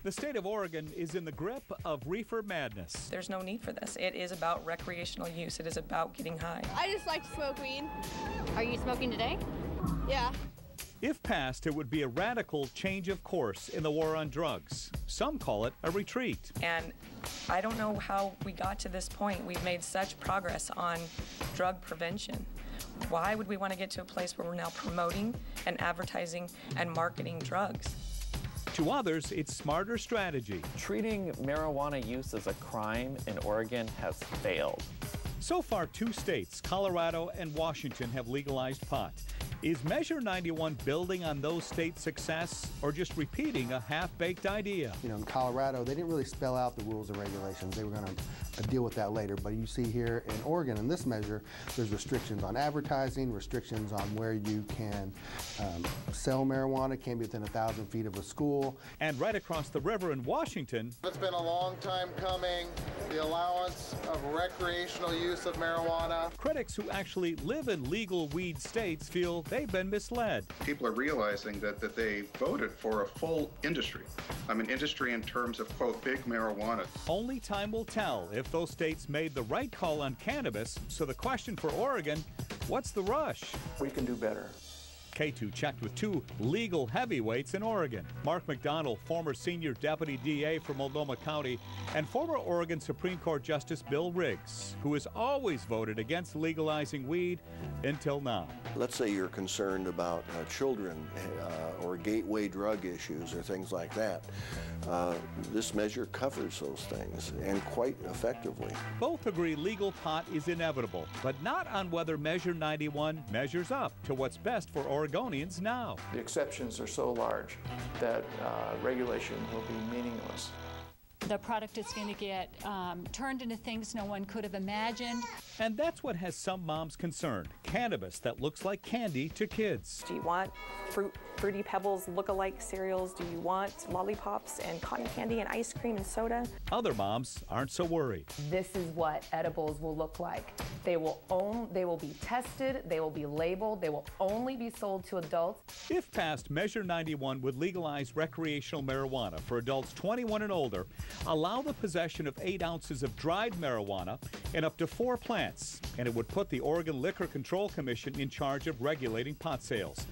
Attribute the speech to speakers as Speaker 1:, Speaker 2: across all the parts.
Speaker 1: The state of Oregon is in the grip of reefer madness.
Speaker 2: There's no need for this. It is about recreational use. It is about getting high.
Speaker 3: I just like to smoke weed.
Speaker 4: Are you smoking today?
Speaker 3: Yeah.
Speaker 1: If passed, it would be a radical change of course in the war on drugs. Some call it a retreat.
Speaker 2: And I don't know how we got to this point. We've made such progress on drug prevention. Why would we want to get to a place where we're now promoting and advertising and marketing drugs?
Speaker 1: To others, it's smarter strategy.
Speaker 5: Treating marijuana use as a crime in Oregon has failed.
Speaker 1: So far, 2 states, Colorado and Washington, have legalized pot. Is Measure 91 building on those states' success or just repeating a half-baked idea?
Speaker 6: You know, in Colorado, they didn't really spell out the rules and regulations. They were going to deal with that later. But you see here in Oregon, in this measure, there's restrictions on advertising, restrictions on where you can sell marijuana, can't be within 1,000 feet of a school.
Speaker 1: And right across the river in Washington,
Speaker 7: it's been a long time coming, the allowance of recreational use of marijuana.
Speaker 1: Critics who actually live in legal weed states feel they've been misled.
Speaker 8: People are realizing that they voted for a full industry. I mean, industry in terms of, quote, big marijuana.
Speaker 1: Only time will tell if those states made the right call on cannabis. So the question for Oregon, what's the rush?
Speaker 5: We can do better.
Speaker 1: KATU checked with 2 legal heavyweights in Oregon. Mark McDonald, former senior deputy DA for Multnomah County, and former Oregon Supreme Court Justice Bill Riggs, who has always voted against legalizing weed until now.
Speaker 9: Let's say you're concerned about children or gateway drug issues or things like that. This measure covers those things, and quite effectively.
Speaker 1: Both agree legal pot is inevitable, but not on whether Measure 91 measures up to what's best for Oregonians now.
Speaker 10: The exceptions are so large that regulation will be meaningless.
Speaker 11: The product is going to get turned into things no one could have imagined.
Speaker 1: And that's what has some moms concerned. Cannabis that looks like candy to kids.
Speaker 2: Do you want Fruity Pebbles look-alike cereals? Do you want lollipops and cotton candy and ice cream and soda?
Speaker 1: Other moms aren't so worried.
Speaker 12: This is what edibles will look like. They will be tested, they will be labeled, they will only be sold to adults.
Speaker 1: If passed, Measure 91 would legalize recreational marijuana for adults 21 and older, allow the possession of 8 ounces of dried marijuana and up to 4 plants, and it would put the Oregon Liquor Control Commission in charge of regulating pot sales.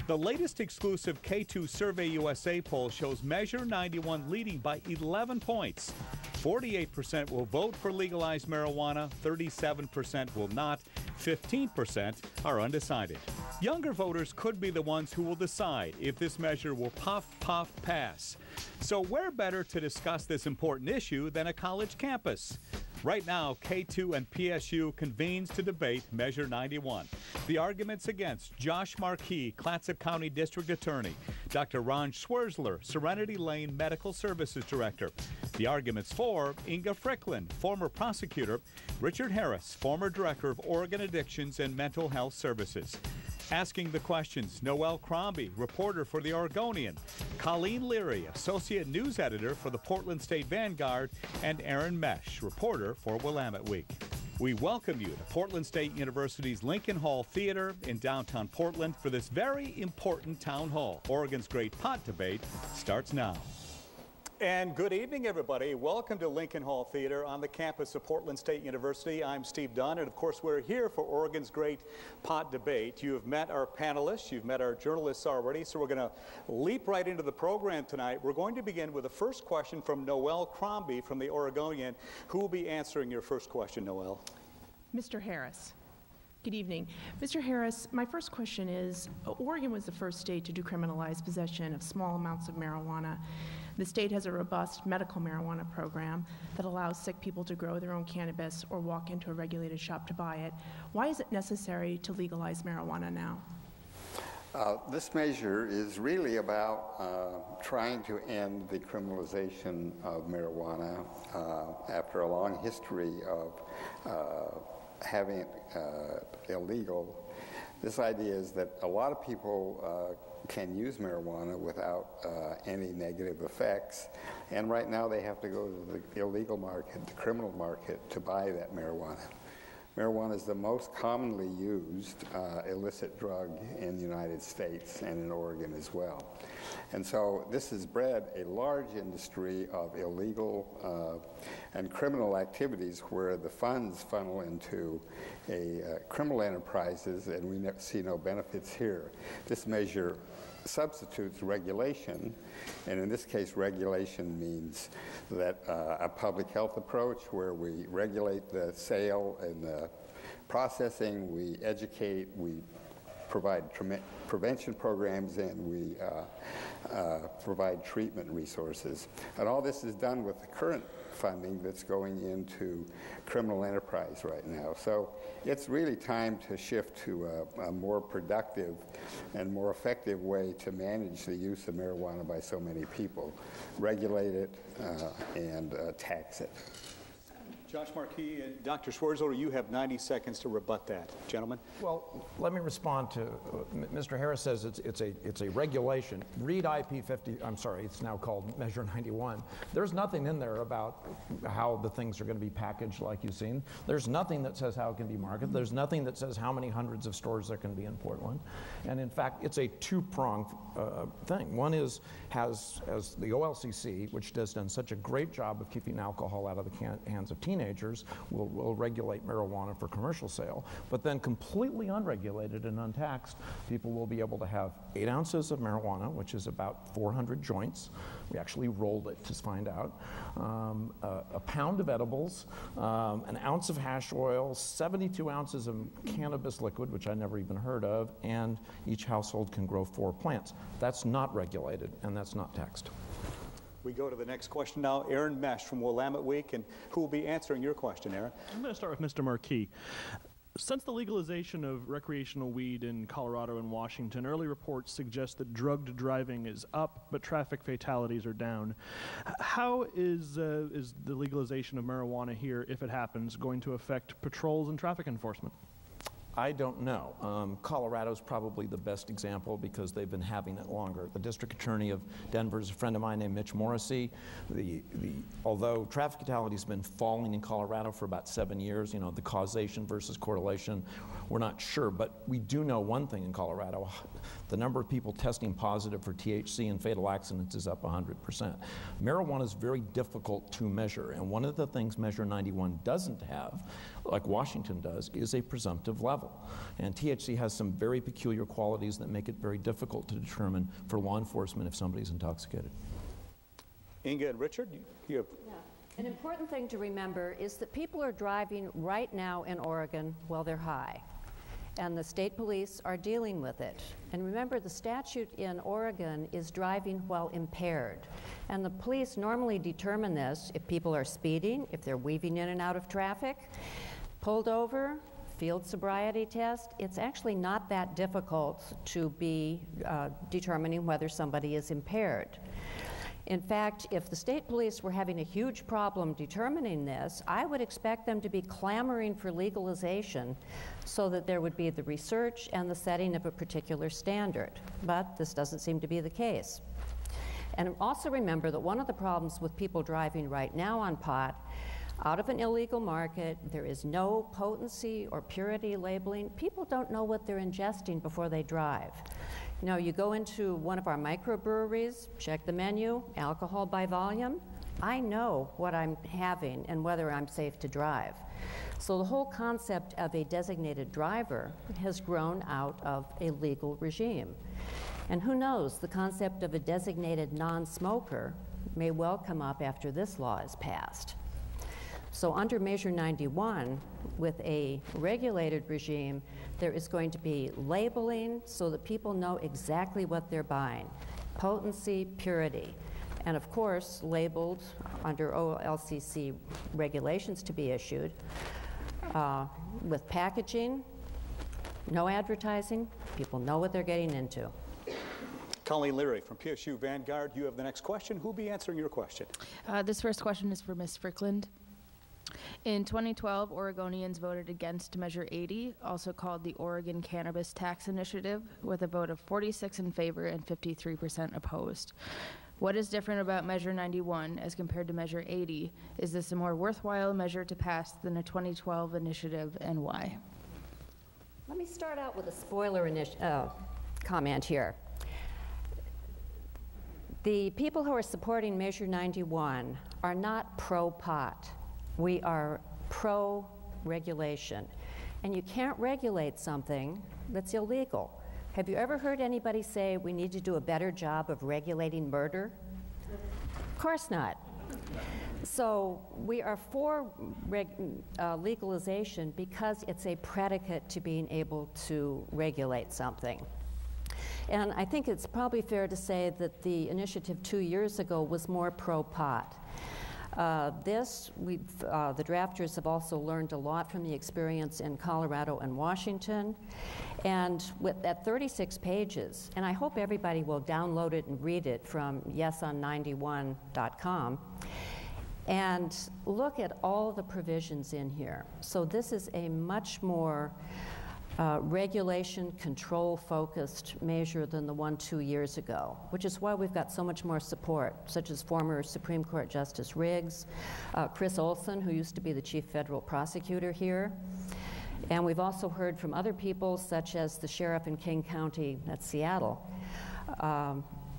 Speaker 1: The latest exclusive KATU Survey USA poll shows Measure 91 leading by 11 points. 48% will vote for legalized marijuana, 37% will not, 15% are undecided. Younger voters could be the ones who will decide if this measure will puff, pass. So where better to discuss this important issue than a college campus? Right now, KATU and PSU convenes to debate Measure 91. The arguments against: Josh Marquis, CLATSOP County District Attorney; Dr. Ron SCHWERZLER, Serenity Lane Medical Services Director. The arguments for: INGE FRYKLUND, former prosecutor; Richard Harris, former Director of Oregon Addictions and Mental Health Services. Asking the questions: Noelle Crombie, reporter for The Oregonian; Colleen Leary, Associate News Editor for the Portland State Vanguard; and Aaron Mesh, reporter for Willamette Week. We welcome you to Portland State University's Lincoln Hall Theater in downtown Portland for this very important town hall. Oregon's Great Pot Debate starts now. And good evening, everybody. Welcome to Lincoln Hall Theater on the campus of Portland State University. I'm Steve Dunn, and of course we're here for Oregon's Great Pot Debate. You have met our panelists, you've met our journalists already, so we're going to leap right into the program tonight. We're going to begin with the first question from Noelle Crombie from the Oregonian. Who will be answering your first question, Noelle?
Speaker 13: Mr. Harris. Good evening. Mr. Harris, my first question is, Oregon was the first state to decriminalize possession of small amounts of marijuana. The state has a robust medical marijuana program that allows sick people to grow their own cannabis or walk into a regulated shop to buy it. Why is it necessary to legalize marijuana now?
Speaker 14: This measure is really about trying to end the criminalization of marijuana after a long history of having it illegal. This idea is that a lot of people can use marijuana without any negative effects, and right now they have to go to the illegal market, the criminal market, to buy that marijuana. Marijuana is the most commonly used illicit drug in the United States and in Oregon as well. And so this has bred a large industry of illegal and criminal activities where the funds funnel into criminal enterprises, and we see no benefits here. This measure substitutes regulation, and in this case regulation means that a public health approach where we regulate the sale and the processing, we educate, we provide prevention programs, and we provide treatment resources. And all this is done with the current funding that's going into criminal enterprise right now. So it's really time to shift to a more productive and more effective way to manage the use of marijuana by so many people. Regulate it and tax it.
Speaker 1: Josh Marquis and Dr. SCHWERZLER, you have 90 seconds to rebut that. Gentlemen?
Speaker 15: Well, let me respond to Mr. Harris says it's a regulation. Read IP 50, I'm sorry, it's now called Measure 91. There's nothing in there about how the things are going to be packaged like you've seen. There's nothing that says how it can be marketed. There's nothing that says how many hundreds of stores there can be in Portland. And in fact, it's a two-pronged thing. One is, has the OLCC, which has done such a great job of keeping alcohol out of the hands of teenagers, will regulate marijuana for commercial sale, but then completely unregulated and untaxed, people will be able to have 8 ounces of marijuana, which is about 400 joints. We actually rolled it to find out. A pound of edibles, an ounce of hash oil, 72 ounces of cannabis liquid, which I never even heard of, and each household can grow 4 plants. That's not regulated, and that's not taxed.
Speaker 1: We go to the next question now. Aaron Mesh from Willamette Week, and who will be answering your question, Aaron?
Speaker 16: I'm going to start with Mr. Marquis. Since the legalization of recreational weed in Colorado and Washington, early reports suggest that drugged driving is up, but traffic fatalities are down. How is the legalization of marijuana here, if it happens, going to affect patrols and traffic enforcement?
Speaker 15: I don't know. Colorado's probably the best example because they've been having it longer. The district attorney of Denver is a friend of mine named Mitch Morrissey. Although traffic fatalities have been falling in Colorado for about 7 years, you know, the causation versus correlation, we're not sure. But we do know one thing in Colorado. The number of people testing positive for THC and fatal accidents is up 100%. Marijuana is very difficult to measure, and one of the things Measure 91 doesn't have, like Washington does, is a presumptive level. And THC has some very peculiar qualities that make it very difficult to determine for law enforcement if somebody's intoxicated.
Speaker 1: Inge and Richard, you have...
Speaker 17: An important thing to remember is that people are driving right now in Oregon while they're high, and the state police are dealing with it. And remember, the statute in Oregon is driving while impaired, and the police normally determine this if people are speeding, if they're weaving in and out of traffic, pulled over, field sobriety test. It's actually not that difficult to be determining whether somebody is impaired. In fact, if the state police were having a huge problem determining this, I would expect them to be clamoring for legalization so that there would be the research and the setting of a particular standard. But this doesn't seem to be the case. And also remember that one of the problems with people driving right now on pot, out of an illegal market, there is no potency or purity labeling. People don't know what they're ingesting before they drive. You know, you go into one of our microbreweries, check the menu, alcohol by volume. I know what I'm having and whether I'm safe to drive. So the whole concept of a designated driver has grown out of a legal regime. And who knows, the concept of a designated non-smoker may well come up after this law is passed. So under Measure 91, with a regulated regime, there is going to be labeling so that people know exactly what they're buying. Potency, purity. And of course, labeled under OLCC regulations to be issued, with packaging, no advertising, people know what they're getting into.
Speaker 1: Colleen Leary from PSU Vanguard, you have the next question. Who will be answering your question?
Speaker 18: This first question is for Ms. FRYKLUND. In 2012, Oregonians voted against Measure 80, also called the Oregon Cannabis Tax Initiative, with a vote of 46 in favor and 53% opposed. What is different about Measure 91 as compared to Measure 80? Is this a more worthwhile measure to pass than a 2012 initiative, and why?
Speaker 17: Let me start out with a spoiler comment here. The people who are supporting Measure 91 are not pro-pot. We are pro-regulation. And you can't regulate something that's illegal. Have you ever heard anybody say we need to do a better job of regulating murder? Of course not. So we are for legalization because it's a predicate to being able to regulate something. And I think it's probably fair to say that the initiative 2 years ago was more pro-pot. The drafters have also learned a lot from the experience in Colorado and Washington. And at 36 pages, and I hope everybody will download it and read it from yeson91.com, and look at all the provisions in here. So this is a much more regulation control focused measure than the one 2 years ago, which is why we've got so much more support, such as former Supreme Court Justice Riggs, Chris Olson, who used to be the chief federal prosecutor here. And we've also heard from other people, such as the sheriff in King County at Seattle,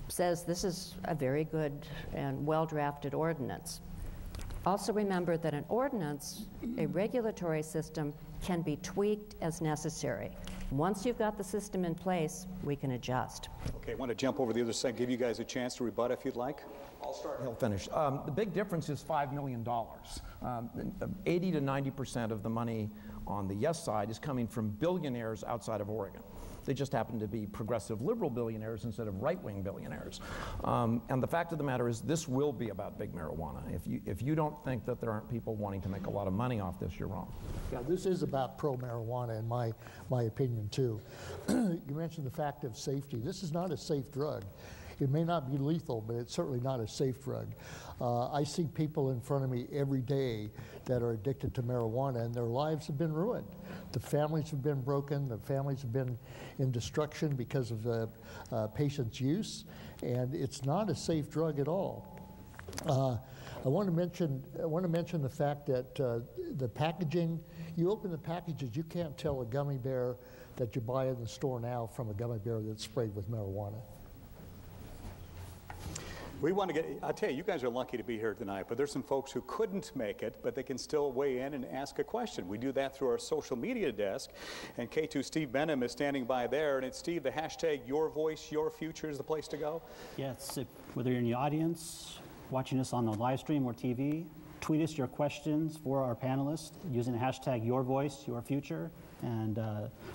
Speaker 17: says this is a very good and well-drafted ordinance. Also remember that an ordinance, a regulatory system, can be tweaked as necessary. Once you've got the system in place, we can adjust.
Speaker 1: Okay, I want to jump over the other side, give you guys a chance to rebut if you'd like.
Speaker 15: I'll start. He'll finish. The big difference is $5 million. 80 to 90% of the money on the yes side is coming from billionaires outside of Oregon. They just happen to be progressive liberal billionaires instead of right-wing billionaires. And the fact of the matter is this will be about big marijuana. If you don't think that there aren't people wanting to make a lot of money off this, you're wrong.
Speaker 19: Yeah, this is about pro-marijuana in my opinion too. You mentioned the fact of safety. This is not a safe drug. It may not be lethal, but it's certainly not a safe drug. I see people in front of me every day that are addicted to marijuana, and their lives have been ruined. The families have been broken. The families have been in destruction because of the patient's use, and it's not a safe drug at all. I want to mention the fact that the packaging. You open the packages, you can't tell a gummy bear that you buy in the store now from a gummy bear that's sprayed with marijuana.
Speaker 1: We want to get, I'll tell you, you guys are lucky to be here tonight, but there's some folks who couldn't make it, but they can still weigh in and ask a question. We do that through our social media desk, and KATU Steve Benham is standing by there, and it's Steve, the hashtag Your Voice, Your Future is the place to go?
Speaker 20: Yes, whether you're in the audience, watching us on the live stream or TV, tweet us your questions for our panelists using the hashtag Your Voice, Your Future. And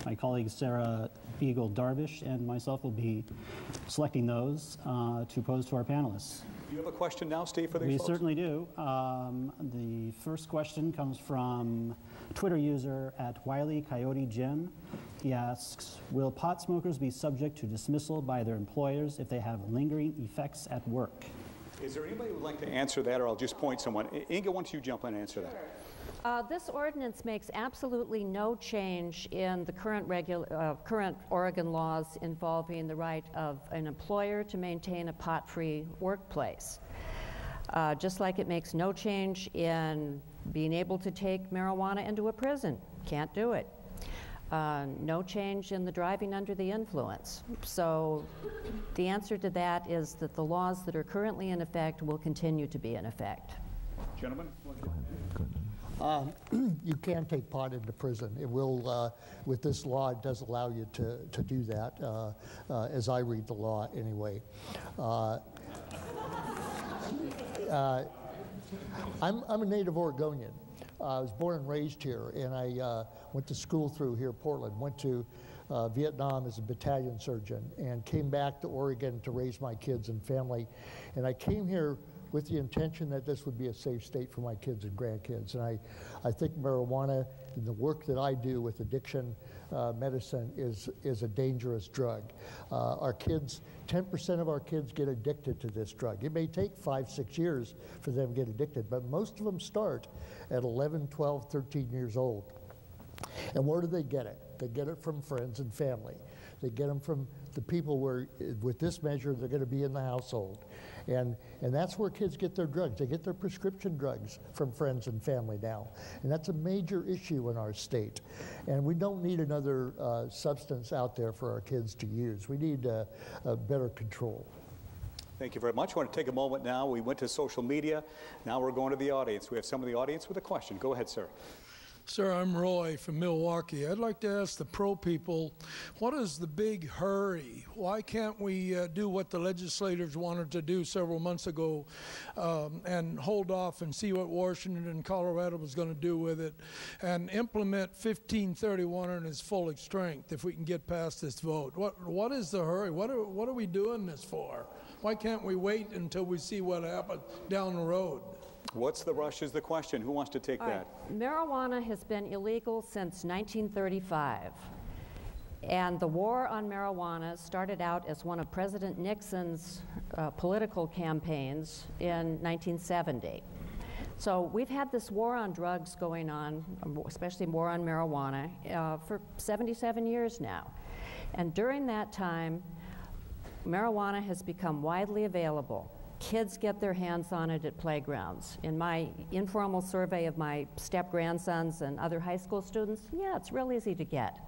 Speaker 20: my colleague Sarah Beagle Darvish and myself will be selecting those to pose to our panelists.
Speaker 1: Do you have a question now, Steve, for these folks?
Speaker 20: We certainly do. The first question comes from Twitter user at Wiley Coyote Jim. He asks, will pot smokers be subject to dismissal by their employers if they have lingering effects at work?
Speaker 1: Is there anybody who would like to answer that, or I'll just point someone? Inge, why don't you jump in and answer that?
Speaker 17: This ordinance makes absolutely no change in the current Oregon laws involving the right of an employer to maintain a pot-free workplace. Just like it makes no change in being able to take marijuana into a prison. Can't do it. No change in the driving under the influence. So the answer to that is that the laws that are currently in effect will continue to be in effect.
Speaker 1: Gentlemen?
Speaker 19: You can take pot into prison. It will, with this law, it does allow you to do that, as I read the law anyway. I'm a native Oregonian. I was born and raised here, and I went to school through here, Portland, went to Vietnam as a battalion surgeon, and came back to Oregon to raise my kids and family. And I came here with the intention that this would be a safe state for my kids and grandkids. And I think marijuana and the work that I do with addiction medicine is a dangerous drug. Our kids, 10% of our kids get addicted to this drug. It may take 5-6 years for them to get addicted, but most of them start at 11, 12, 13 years old. And where do they get it? They get it from friends and family. They get them from the people where, with this measure, they're going to be in the household. And that's where kids get their drugs. They get their prescription drugs from friends and family now. And that's a major issue in our state. And we don't need another substance out there for our kids to use. We need a better control.
Speaker 1: Thank you very much. I want to take a moment now. We went to social media. Now we're going to the audience. We have some of the audience with a question. Go ahead, sir.
Speaker 21: Sir, I'm Roy from Milwaukee. I'd like to ask the pro people, what is the big hurry? Why can't we do what the legislators wanted to do several months ago and hold off and see what Washington and Colorado was going to do with it and implement 1531 in its full strength if we can get past this vote? What is the hurry? What are we doing this for? Why can't we wait until we see what happens down the road?
Speaker 1: What's the rush is the question. Who wants to take that?
Speaker 17: Marijuana has been illegal since 1935. And the war on marijuana started out as one of President Nixon's political campaigns in 1970. So we've had this war on drugs going on, especially war on marijuana, for 77 years now. And during that time, marijuana has become widely available. Kids get their hands on it at playgrounds. In my informal survey of my step-grandsons and other high school students, yeah, it's real easy to get.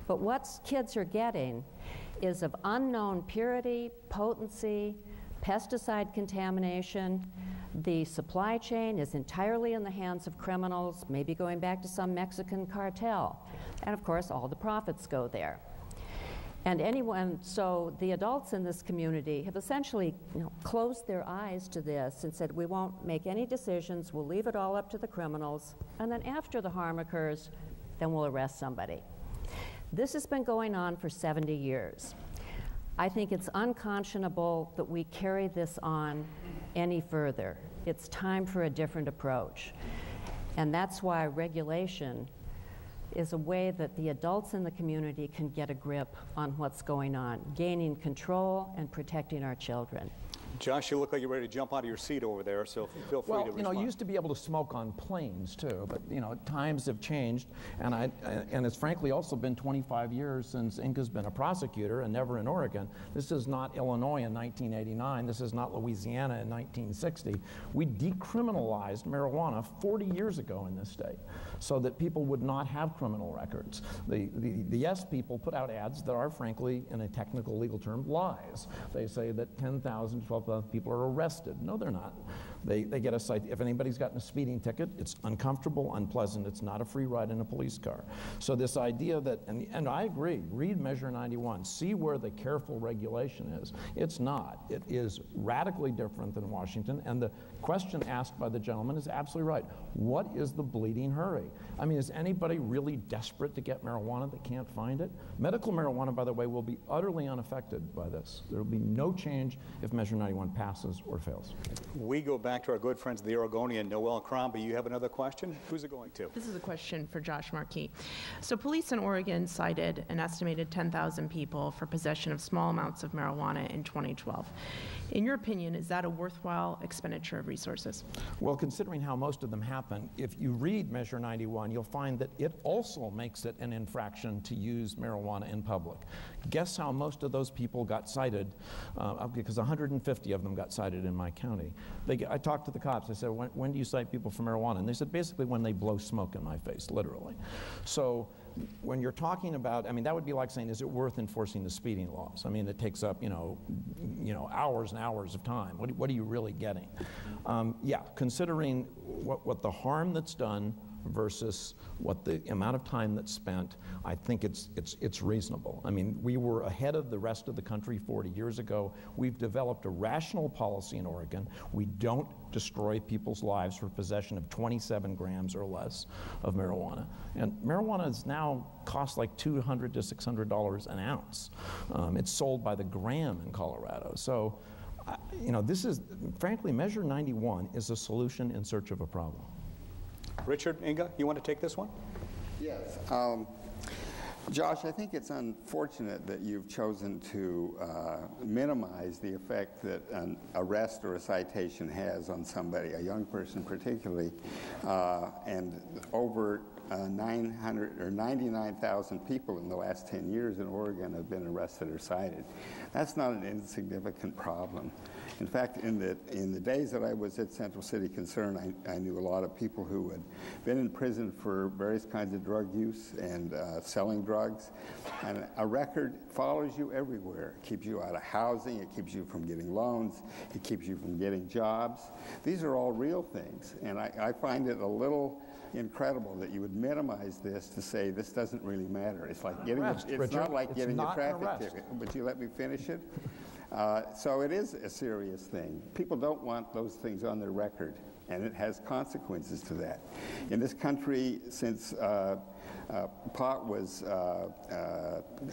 Speaker 17: But what kids are getting is of unknown purity, potency, pesticide contamination. The supply chain is entirely in the hands of criminals, maybe going back to some Mexican cartel. And of course, all the profits go there. And so the adults in this community have essentially closed their eyes to this and said, we won't make any decisions, we'll leave it all up to the criminals, and then after the harm occurs, then we'll arrest somebody. This has been going on for 70 years. I think it's unconscionable that we carry this on any further. It's time for a different approach. And that's why regulation is a way that the adults in the community can get a grip on what's going on, gaining control and protecting our children.
Speaker 1: Josh, you look like you're ready to jump out of your seat over there, so feel free to respond.
Speaker 15: Well, you used to be able to smoke on planes too, but times have changed, and it's frankly also been 25 years since INGE's been a prosecutor and never in Oregon. This is not Illinois in 1989. This is not Louisiana in 1960. We decriminalized marijuana 40 years ago in this state so that people would not have criminal records. The yes people put out ads that are frankly, in a technical legal term, lies. They say that 10,000, 12,000 people are arrested. No, they're not. They get a cite. If anybody's gotten a speeding ticket, it's uncomfortable, unpleasant. It's not a free ride in a police car. So this idea that, and I agree, read Measure 91, see where the careful regulation is. It's not. It is radically different than Washington, and the question asked by the gentleman is absolutely right. What is the bleeding hurry? I mean, is anybody really desperate to get marijuana that can't find it? Medical marijuana, by the way, will be utterly unaffected by this. There will be no change if Measure 91 passes or fails.
Speaker 1: We go back to our good friends, the Oregonian, Noel Crombie. You have another question? Who's it going to?
Speaker 13: This is a question for Josh Marquis. So police in Oregon cited an estimated 10,000 people for possession of small amounts of marijuana in 2012. In your opinion, is that a worthwhile expenditure of resources?
Speaker 15: Well, considering how most of them happen, if you read Measure 91, you'll find that it also makes it an infraction to use marijuana in public. Guess how most of those people got cited? Because 150 of them got cited in my county. I talked to the cops. I said, when do you cite people for marijuana? And they said, basically when they blow smoke in my face, literally. So when you're talking about, I mean, that would be like saying, is it worth enforcing the speeding laws? I mean, it takes up, hours and hours of time. What are you really getting? Yeah, considering what the harm that's done versus what the amount of time that's spent, I think it's reasonable. I mean, we were ahead of the rest of the country 40 years ago. We've developed a rational policy in Oregon. We don't destroy people's lives for possession of 27 grams or less of marijuana. And marijuana is now costs like $200 to $600 an ounce. It's sold by the gram in Colorado. So, this is, frankly, Measure 91 is a solution in search of a problem.
Speaker 1: Richard, Inge, you want to take this one?
Speaker 14: Yes. Josh, I think it's unfortunate that you've chosen to minimize the effect that an arrest or a citation has on somebody, a young person particularly, and 99,000 people in the last 10 years in Oregon have been arrested or cited. That's not an insignificant problem. In fact, in the days that I was at Central City Concern, I knew a lot of people who had been in prison for various kinds of drug use and selling drugs. And a record follows you everywhere. It keeps you out of housing. It keeps you from getting loans. It keeps you from getting jobs. These are all real things. And I find it a little incredible that you would minimize this to say this doesn't really matter. It's like getting it's not like getting a traffic ticket. Would you let me finish it? So it is a serious thing. People don't want those things on their record, and it has consequences to that. In this country, since pot was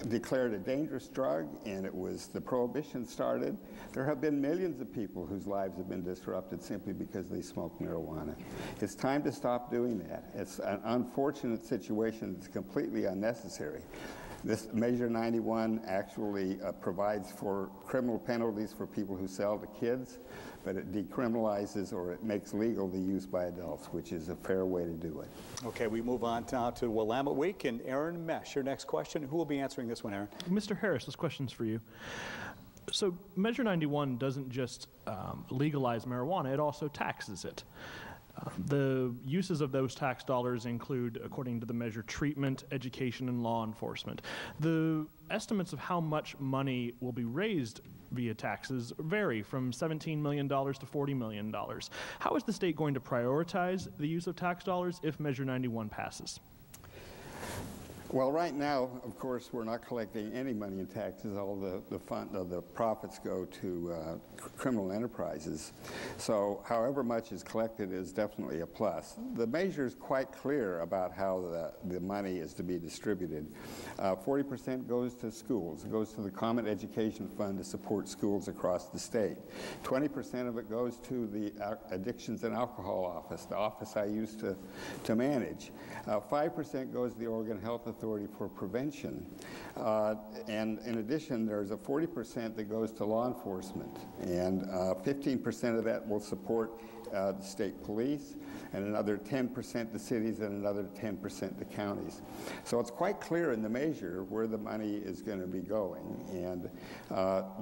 Speaker 14: declared a dangerous drug and the prohibition started, there have been millions of people whose lives have been disrupted simply because they smoke marijuana. It's time to stop doing that. It's an unfortunate situation that's completely unnecessary. This Measure 91 actually provides for criminal penalties for people who sell to kids, but it decriminalizes or it makes legal the use by adults, which is a fair way to do it.
Speaker 1: Okay, we move on now to Willamette Week, and Aaron Mesh, your next question. Who will be answering this one, Aaron?
Speaker 16: Mr. Harris, this question's for you. So Measure 91 doesn't just legalize marijuana, it also taxes it. The uses of those tax dollars include, according to the measure, treatment, education, and law enforcement. The estimates of how much money will be raised via taxes vary from $17 million to $40 million. How is the state going to prioritize the use of tax dollars if Measure 91 passes?
Speaker 14: Well, right now, of course, we're not collecting any money in taxes. All the profits go to criminal enterprises. So however much is collected is definitely a plus. The measure is quite clear about how the money is to be distributed. 40% goes to schools. It goes to the Common Education Fund to support schools across the state. 20% of it goes to the Addictions and Alcohol Office, the office I used to manage. 5% goes to the Oregon Health Authority for prevention. And in addition, there's a 40% that goes to law enforcement. And 15% of that will support the state police, and another 10% to cities, and another 10% to counties. So it's quite clear in the measure where the money is going to be going. And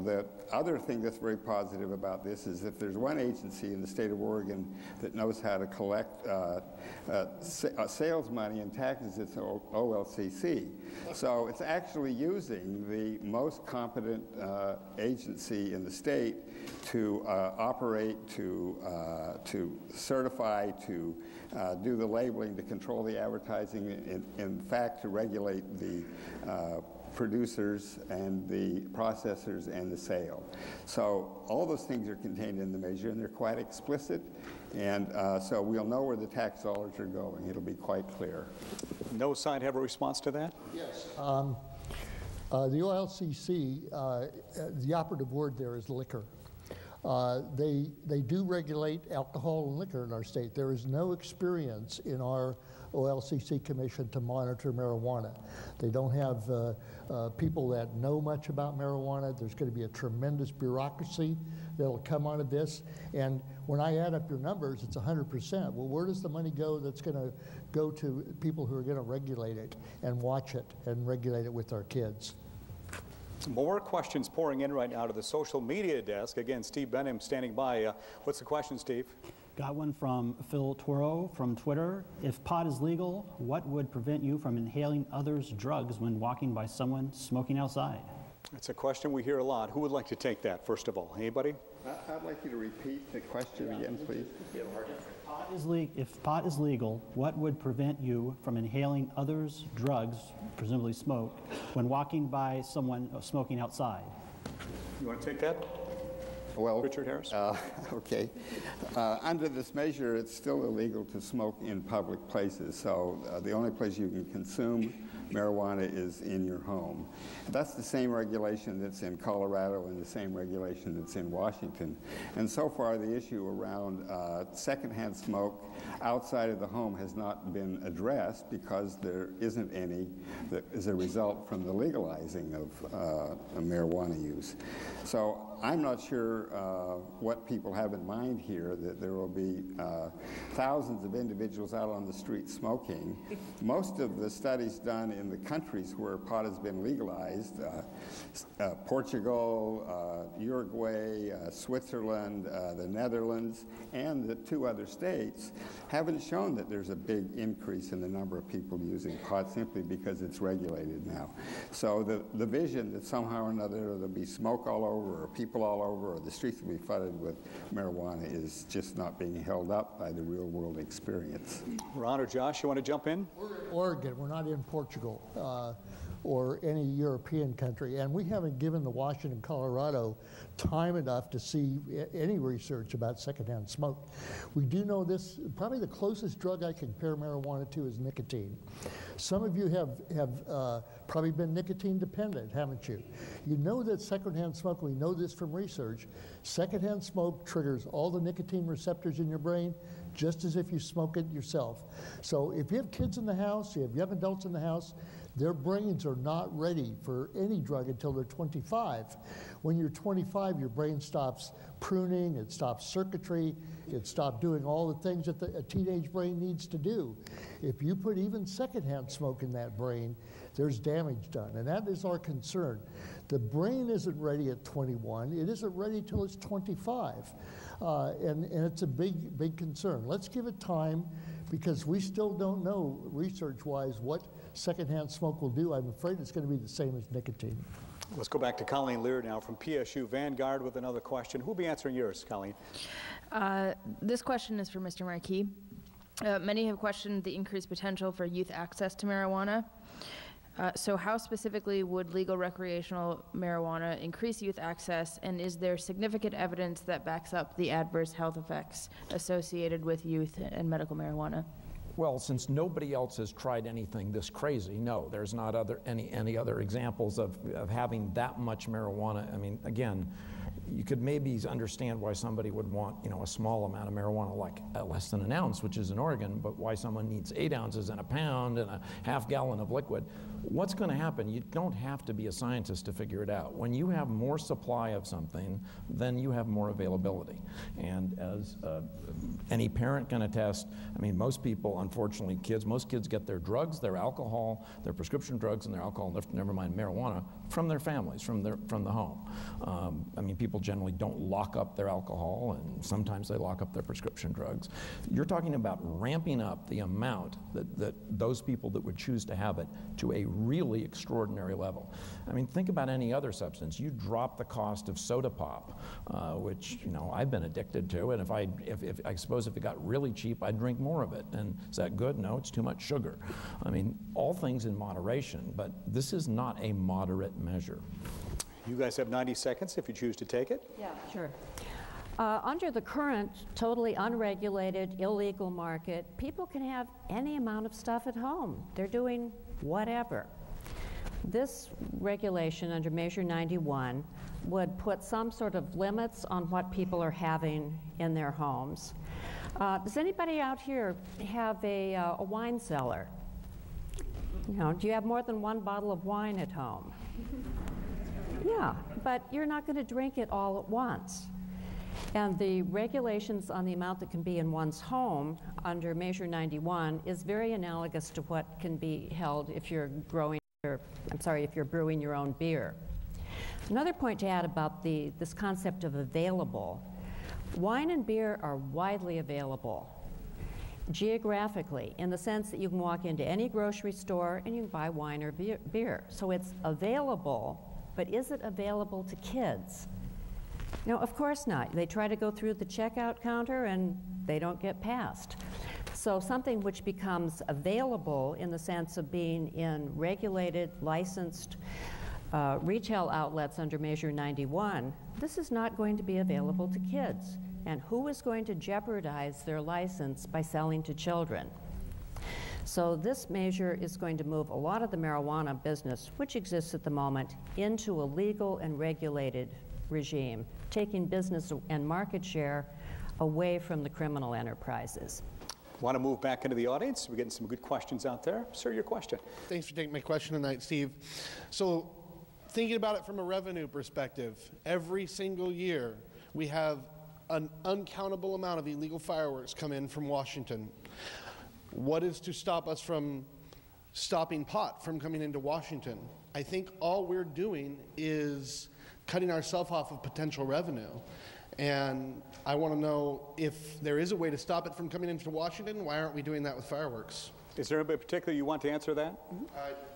Speaker 14: the other thing that's very positive about this is if there's one agency in the state of Oregon that knows how to collect sales money and taxes, it's OLCC. So it's actually using the most competent agency in the state to operate, to certify, to do the labeling, to control the advertising, in fact, to regulate the producers and the processors and the sale. So all those things are contained in the measure, and they're quite explicit. And so we'll know where the tax dollars are going. It'll be quite clear.
Speaker 1: No side have a response to that?
Speaker 19: Yes. The OLCC, the operative word there is liquor. They do regulate alcohol and liquor in our state. There is no experience in our OLCC commission to monitor marijuana. They don't have people that know much about marijuana. There's going to be a tremendous bureaucracy that'll come out of this. And when I add up your numbers, it's 100%. Well, where does the money go that's going to go to people who are going to regulate it and watch it and regulate it with our kids?
Speaker 1: More questions pouring in right now to the social media desk. Again, Steve Benham standing by. What's the question, Steve?
Speaker 20: Got one from Phil Toro from Twitter. If pot is legal, what would prevent you from inhaling others' drugs when walking by someone smoking outside?
Speaker 1: It's a question we hear a lot. Who would like to take that, first of all? Anybody?
Speaker 14: I'd like you to repeat the question again, please.
Speaker 20: If pot is legal, what would prevent you from inhaling others' drugs, presumably smoke, when walking by someone smoking outside?
Speaker 1: You want to take that?
Speaker 14: Well,
Speaker 1: Richard Harris?
Speaker 14: Okay. Under this measure, it's still illegal to smoke in public places. So the only place you can consume marijuana is in your home. That's the same regulation that's in Colorado and the same regulation that's in Washington. And so far, the issue around secondhand smoke outside of the home has not been addressed because there isn't any that is a result from the legalizing of marijuana use. So I'm not sure what people have in mind here, that there will be thousands of individuals out on the street smoking. Most of the studies done in the countries where pot has been legalized, Portugal, Uruguay, Switzerland, the Netherlands, and the 2 other states, haven't shown that there's a big increase in the number of people using pot simply because it's regulated now. So the vision that somehow or another there'll be smoke all over, or people all over, or the streets will be flooded with marijuana is just not being held up by the real world experience.
Speaker 1: Ron or Josh, you want to jump in?
Speaker 19: We're in Oregon, we're not in Portugal or any European country, and we haven't given the Washington, Colorado time enough to see any research about secondhand smoke. We do know this, probably the closest drug I can compare marijuana to is nicotine. Some of you have probably been nicotine dependent, haven't you? You know that secondhand smoke, we know this from research, secondhand smoke triggers all the nicotine receptors in your brain just as if you smoke it yourself. So if you have kids in the house, you have young adults in the house, their brains are not ready for any drug until they're 25. When you're 25, your brain stops pruning, it stops circuitry, it stops doing all the things that a teenage brain needs to do. If you put even secondhand smoke in that brain, there's damage done, and that is our concern. The brain isn't ready at 21, it isn't ready till it's 25, and it's a big concern. Let's give it time, because we still don't know research-wise what secondhand smoke will do. I'm afraid it's going to be the same as nicotine.
Speaker 1: Let's go back to Colleen Lear now from PSU Vanguard with another question. Who'll be answering yours, Colleen?
Speaker 18: This question is for Mr. Marquis. Many have questioned the increased potential for youth access to marijuana. So how specifically would legal recreational marijuana increase youth access, and is there significant evidence that backs up the adverse health effects associated with youth and medical marijuana?
Speaker 15: Well, since nobody else has tried anything this crazy, no, there's not any other examples of having that much marijuana. I mean, again, you could maybe understand why somebody would want, you know, a small amount of marijuana, like less than an ounce, which is in Oregon, but why someone needs 8 ounces and a pound and a half gallon of liquid. What's going to happen? You don't have to be a scientist to figure it out. When you have more supply of something, then you have more availability. And as any parent can attest, I mean, most people, unfortunately, most kids get their drugs, their alcohol, their prescription drugs, and their alcohol, never mind marijuana, from their families, from the home. I mean, people generally don't lock up their alcohol, and sometimes they lock up their prescription drugs. You're talking about ramping up the amount that those people that would choose to have it to a really extraordinary level. I mean, think about any other substance. You drop the cost of soda pop, which, you know, I've been addicted to, and I suppose if it got really cheap, I'd drink more of it. And is that good? No, it's too much sugar. I mean, all things in moderation, but this is not a moderate measure.
Speaker 1: You guys have 90 seconds if you choose to take it.
Speaker 17: Yeah, sure. Under the current totally unregulated, illegal market, people can have any amount of stuff at home. They're doing whatever. This regulation under Measure 91 would put some sort of limits on what people are having in their homes. Does anybody out here have a wine cellar? You know, do you have more than one bottle of wine at home? Yeah, but you're not going to drink it all at once. And the regulations on the amount that can be in one's home under Measure 91 is very analogous to what can be held if you're if you're brewing your own beer. Another point to add about this concept of available, wine and beer are widely available geographically, in the sense that you can walk into any grocery store and you can buy wine or beer. So it's available, but is it available to kids? No, of course not. They try to go through the checkout counter and they don't get past. So something which becomes available in the sense of being in regulated, licensed retail outlets under Measure 91, this is not going to be available to kids. And who is going to jeopardize their license by selling to children? So this measure is going to move a lot of the marijuana business, which exists at the moment, into a legal and regulated regime, taking business and market share away from the criminal enterprises.
Speaker 1: Want to move back into the audience? We're getting some good questions out there. Sir, your question.
Speaker 7: Thanks for taking my question tonight, Steve. So
Speaker 4: thinking about it from a revenue perspective, every single year we have an uncountable amount of illegal fireworks come in from Washington. What is to stop us from stopping pot from coming into Washington? I think all we're doing is cutting ourselves off of potential revenue. And I want to know, if there is a way to stop it from coming into Washington, why aren't we doing that with fireworks?
Speaker 1: Is there anybody particular you want to answer that?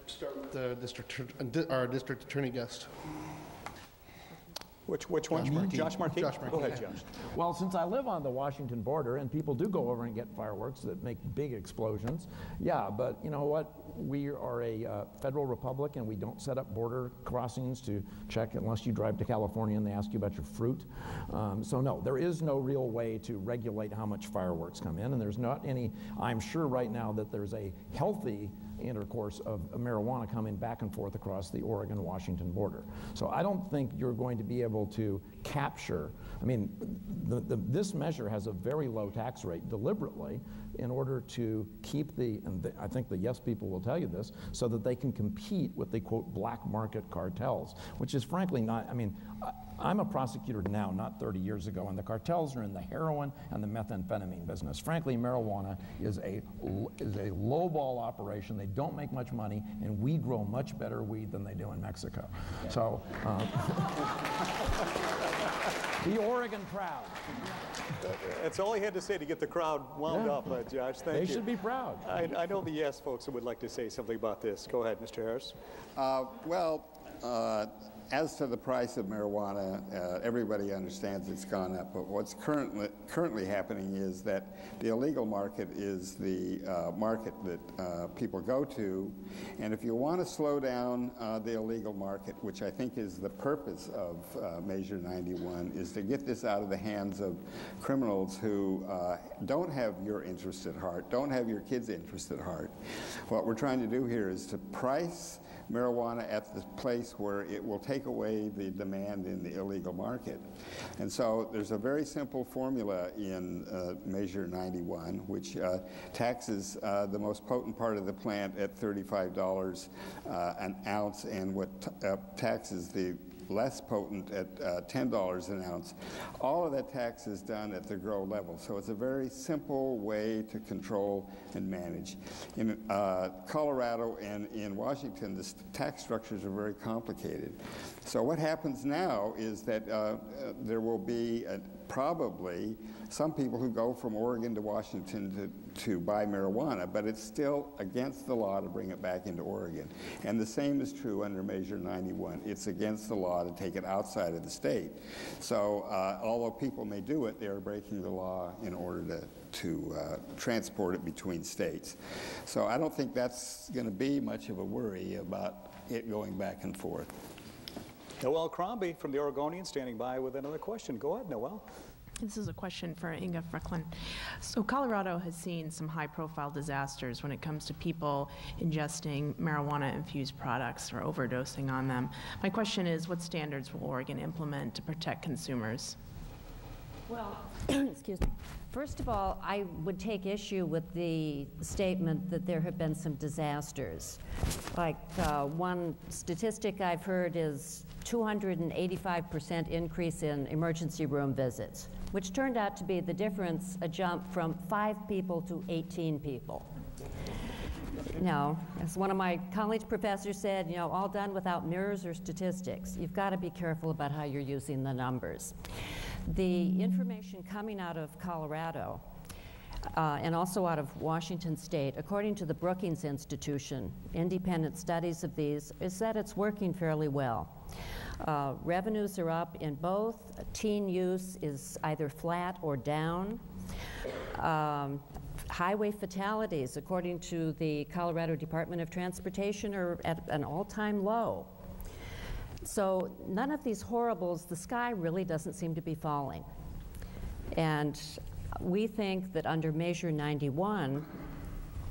Speaker 4: Start with the our district attorney guest.
Speaker 1: Which one? Josh Marquis? Go ahead, Josh.
Speaker 15: Well, since I live on the Washington border and people do go over and get fireworks that make big explosions, yeah, but you know what? We are a federal republic and we don't set up border crossings to check unless you drive to California and they ask you about your fruit. So no, there is no real way to regulate how much fireworks come in, and there's not any, I'm sure right now that there's a healthy intercourse of marijuana coming back and forth across the Oregon-Washington border. So I don't think you're going to be able to capture, I mean, this measure has a very low tax rate deliberately in order to keep I think the yes people will tell you this, so that they can compete with the, quote, black market cartels, which is frankly not, I mean, I'm a prosecutor now, not 30 years ago, and the cartels are in the heroin and the methamphetamine business. Frankly, marijuana is a lowball operation. They don't make much money, and we grow much better weed than they do in Mexico. So, be Oregon proud.
Speaker 1: That's all he had to say to get the crowd wound up, Josh. Thank you.
Speaker 15: They should be proud.
Speaker 1: I know the yes folks who would like to say something about this. Go ahead, Mr. Harris.
Speaker 14: As to the price of marijuana, everybody understands it's gone up, but what's currently happening is that the illegal market is the market that people go to, and if you want to slow down the illegal market, which I think is the purpose of Measure 91, is to get this out of the hands of criminals who don't have your interest at heart, don't have your kids' interest at heart. What we're trying to do here is to price marijuana at the place where it will take away the demand in the illegal market. And so there's a very simple formula in Measure 91, which taxes the most potent part of the plant at $35 an ounce, and what taxes the less potent at $10 an ounce. All of that tax is done at the grow level. So it's a very simple way to control and manage. In Colorado and in Washington, the tax structures are very complicated. So what happens now is that there will be probably some people who go from Oregon to Washington to buy marijuana, but it's still against the law to bring it back into Oregon. And the same is true under Measure 91. It's against the law to take it outside of the state. So although people may do it, they're breaking the law in order to transport it between states. So I don't think that's going to be much of a worry about it going back and forth.
Speaker 1: Noel Crombie from the Oregonian standing by with another question. Go ahead, Noel.
Speaker 13: This is a question for INGE FRYKLUND. So Colorado has seen some high-profile disasters when it comes to people ingesting marijuana-infused products or overdosing on them. My question is, what standards will Oregon implement to protect consumers?
Speaker 17: Well, excuse me. First of all, I would take issue with the statement that there have been some disasters. Like one statistic I've heard is 285% increase in emergency room visits, which turned out to be the difference, a jump from 5 people to 18 people. Now, as one of my college professors said, you know, all done without mirrors or statistics. You've got to be careful about how you're using the numbers. The information coming out of Colorado and also out of Washington State, according to the Brookings Institution, independent studies of these, is that it's working fairly well. Revenues are up in both. Teen use is either flat or down. Highway fatalities, according to the Colorado Department of Transportation, are at an all-time low. So none of these horribles, the sky really doesn't seem to be falling. And we think that under Measure 91,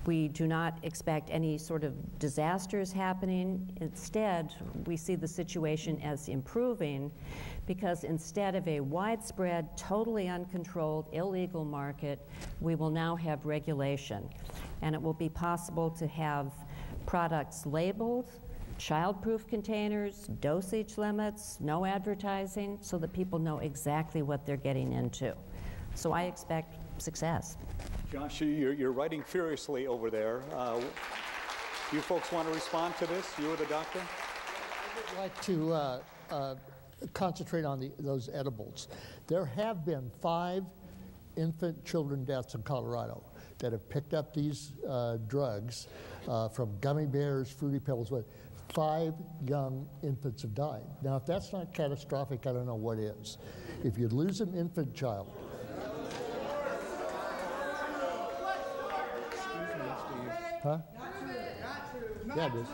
Speaker 17: we do not expect any sort of disasters happening. Instead, we see the situation as improving, because instead of a widespread, totally uncontrolled, illegal market, we will now have regulation. And it will be possible to have products labeled, child-proof containers, dosage limits, no advertising, so that people know exactly what they're getting into. So I expect success.
Speaker 1: Josh, you're writing furiously over there. You folks want to respond to this? You or the doctor?
Speaker 19: I'd like to concentrate on those edibles. There have been 5 infant children deaths in Colorado that have picked up these drugs from gummy bears, Fruity Pebbles, but 5 young infants have died. Now, if that's not catastrophic, I don't know what is. If you lose an infant child, huh? Yeah, it is.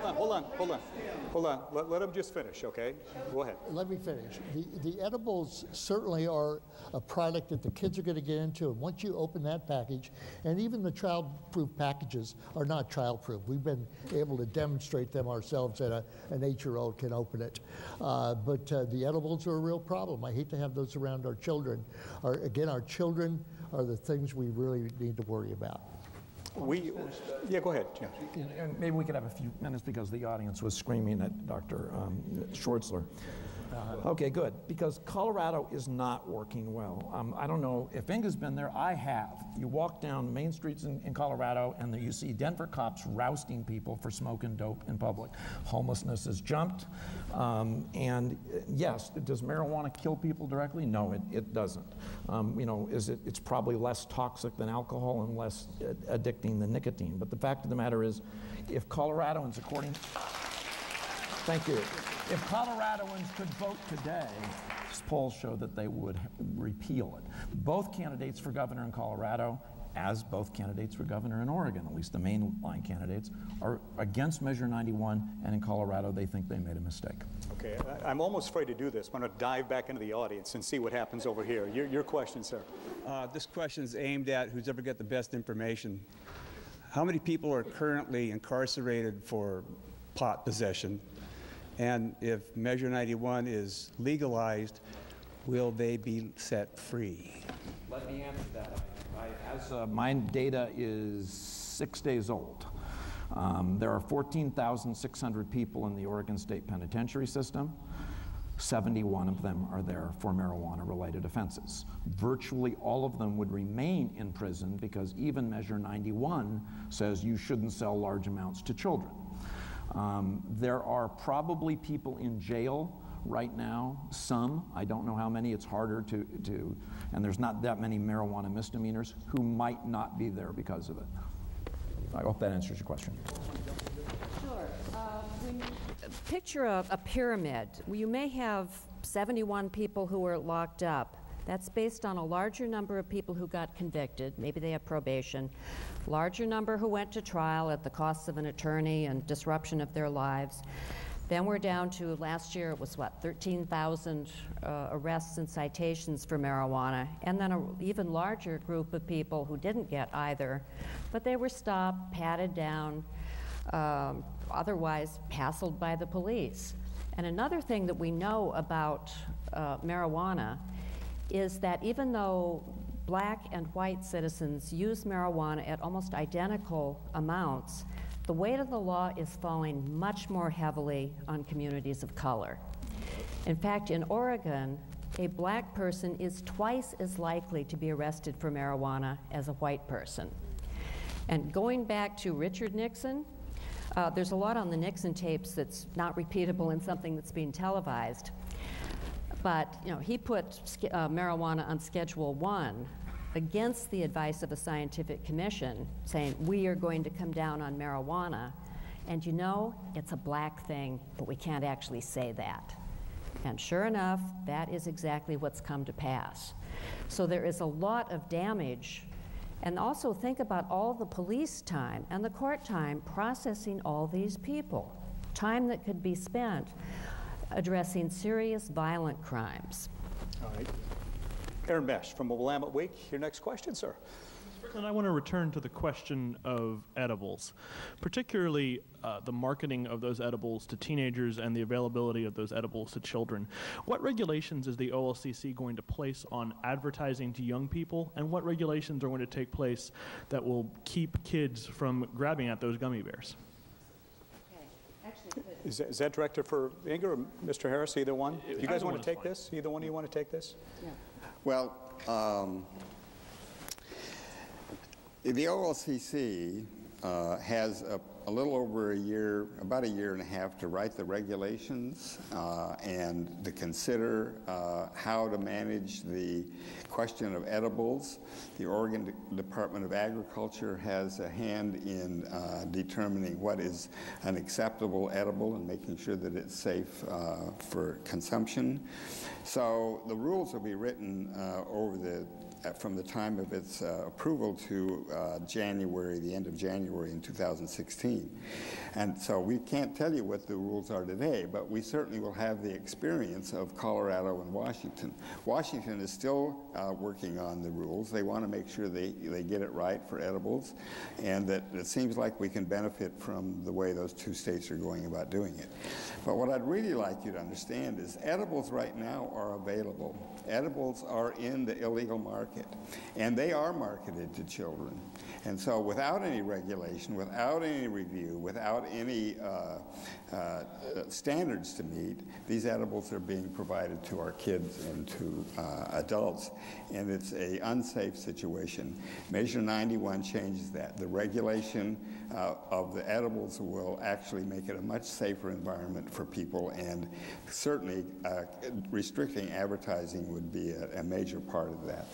Speaker 1: Hold on. Let him just finish, okay? Go ahead.
Speaker 19: Let me finish. The edibles certainly are a product that the kids are going to get into, and once you open that package, and even the child-proof packages are not child-proof. We've been able to demonstrate them ourselves that an 8-year-old can open it. But the edibles are a real problem. I hate to have those around our children. Again, our children are the things we really need to worry about.
Speaker 1: Yeah, go ahead, Jim.
Speaker 15: And maybe we could have a few minutes because the audience was screaming at Dr. SCHWERZLER. Okay, good, because Colorado is not working well. I don't know if INGE's been there. I have. You walk down main streets in Colorado and you see Denver cops rousting people for smoking dope in public. Homelessness has jumped. And yes, does marijuana kill people directly? No, it doesn't. You know, it's probably less toxic than alcohol and less addicting than nicotine. But the fact of the matter is, if Coloradoans, thank you. If Coloradoans could vote today, polls show that they would repeal it. Both candidates for governor in Colorado, as both candidates for governor in Oregon, at least the mainline candidates, are against Measure 91, and in Colorado they think they made a mistake.
Speaker 1: Okay, I'm almost afraid to do this. I'm going to dive back into the audience and see what happens over here. Your question, sir.
Speaker 3: This question is aimed at who's ever got the best information. How many people are currently incarcerated for pot possession? And if Measure 91 is legalized, will they be set free?
Speaker 15: Let me answer that. My data is 6 days old. There are 14,600 people in the Oregon State Penitentiary system. 71 of them are there for marijuana-related offenses. Virtually all of them would remain in prison because even Measure 91 says you shouldn't sell large amounts to children. There are probably people in jail right now, some, I don't know how many, it's harder to and there's not that many marijuana misdemeanors, who might not be there because of it. I hope that answers your question.
Speaker 17: Sure. Picture a pyramid. You may have 71 people who are locked up. That's based on a larger number of people who got convicted. Maybe they have probation. Larger number who went to trial at the cost of an attorney and disruption of their lives. Then we're down to, last year it was what, 13,000 arrests and citations for marijuana, and then an even larger group of people who didn't get either, but they were stopped, patted down, otherwise hassled by the police. And another thing that we know about marijuana is that even though black and white citizens use marijuana at almost identical amounts, the weight of the law is falling much more heavily on communities of color. In fact, in Oregon, a black person is twice as likely to be arrested for marijuana as a white person. And going back to Richard Nixon, there's a lot on the Nixon tapes that's not repeatable in something that's being televised. But you know, he put marijuana on Schedule 1 against the advice of a scientific commission, saying, we are going to come down on marijuana. And you know, it's a black thing, but we can't actually say that. And sure enough, that is exactly what's come to pass. So there is a lot of damage. And also think about all the police time and the court time processing all these people. Time that could be spent addressing serious violent crimes.
Speaker 1: All right. Aaron Mesh from Willamette Week. Your next question, sir.
Speaker 22: Mr.
Speaker 16: And I want to return to the question of edibles, particularly the marketing of those edibles to teenagers and the availability of those edibles to children. What regulations is the OLCC going to place on advertising to young people, and what regulations are going to take place that will keep kids from grabbing at those gummy bears?
Speaker 1: Is that directed for INGE or Mr. Harris, either one? Do you guys want to take this? Either one of you want to take this?
Speaker 14: Yeah. Well, the OLCC has a little over a year, about a year and a half, to write the regulations and to consider how to manage the question of edibles. The Oregon Department of Agriculture has a hand in determining what is an acceptable edible and making sure that it's safe for consumption. So the rules will be written from the time of its approval to January, the end of January in 2016. And so we can't tell you what the rules are today, but we certainly will have the experience of Colorado and Washington. Washington is still working on the rules. They want to make sure they get it right for edibles, and that it seems like we can benefit from the way those two states are going about doing it. But what I'd really like you to understand is edibles right now are available. Edibles are in the illegal market, and they are marketed to children. And so without any regulation, without any review, without any standards to meet, these edibles are being provided to our kids and to adults, and it's an unsafe situation. Measure 91 changes that. The regulation of the edibles will actually make it a much safer environment for people, and certainly restricting advertising would be a major part of that.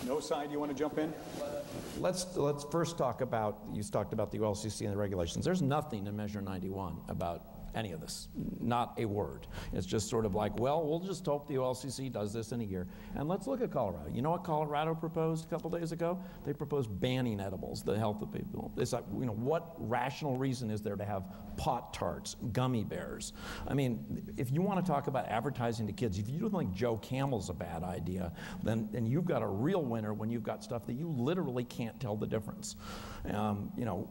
Speaker 1: No side, you want to jump in?
Speaker 15: Let's first talk about, you talked about the OLCC and the regulations. There's nothing in Measure 91 about any of this, not a word. It's just sort of like, well, we'll just hope the OLCC does this in a year. And let's look at Colorado. You know what Colorado proposed a couple days ago? They proposed banning edibles, the health of people. It's like, you know, what rational reason is there to have pot tarts, gummy bears? I mean, if you want to talk about advertising to kids, if you don't think Joe Camel's a bad idea, then you've got a real winner when you've got stuff that you literally can't tell the difference. You know,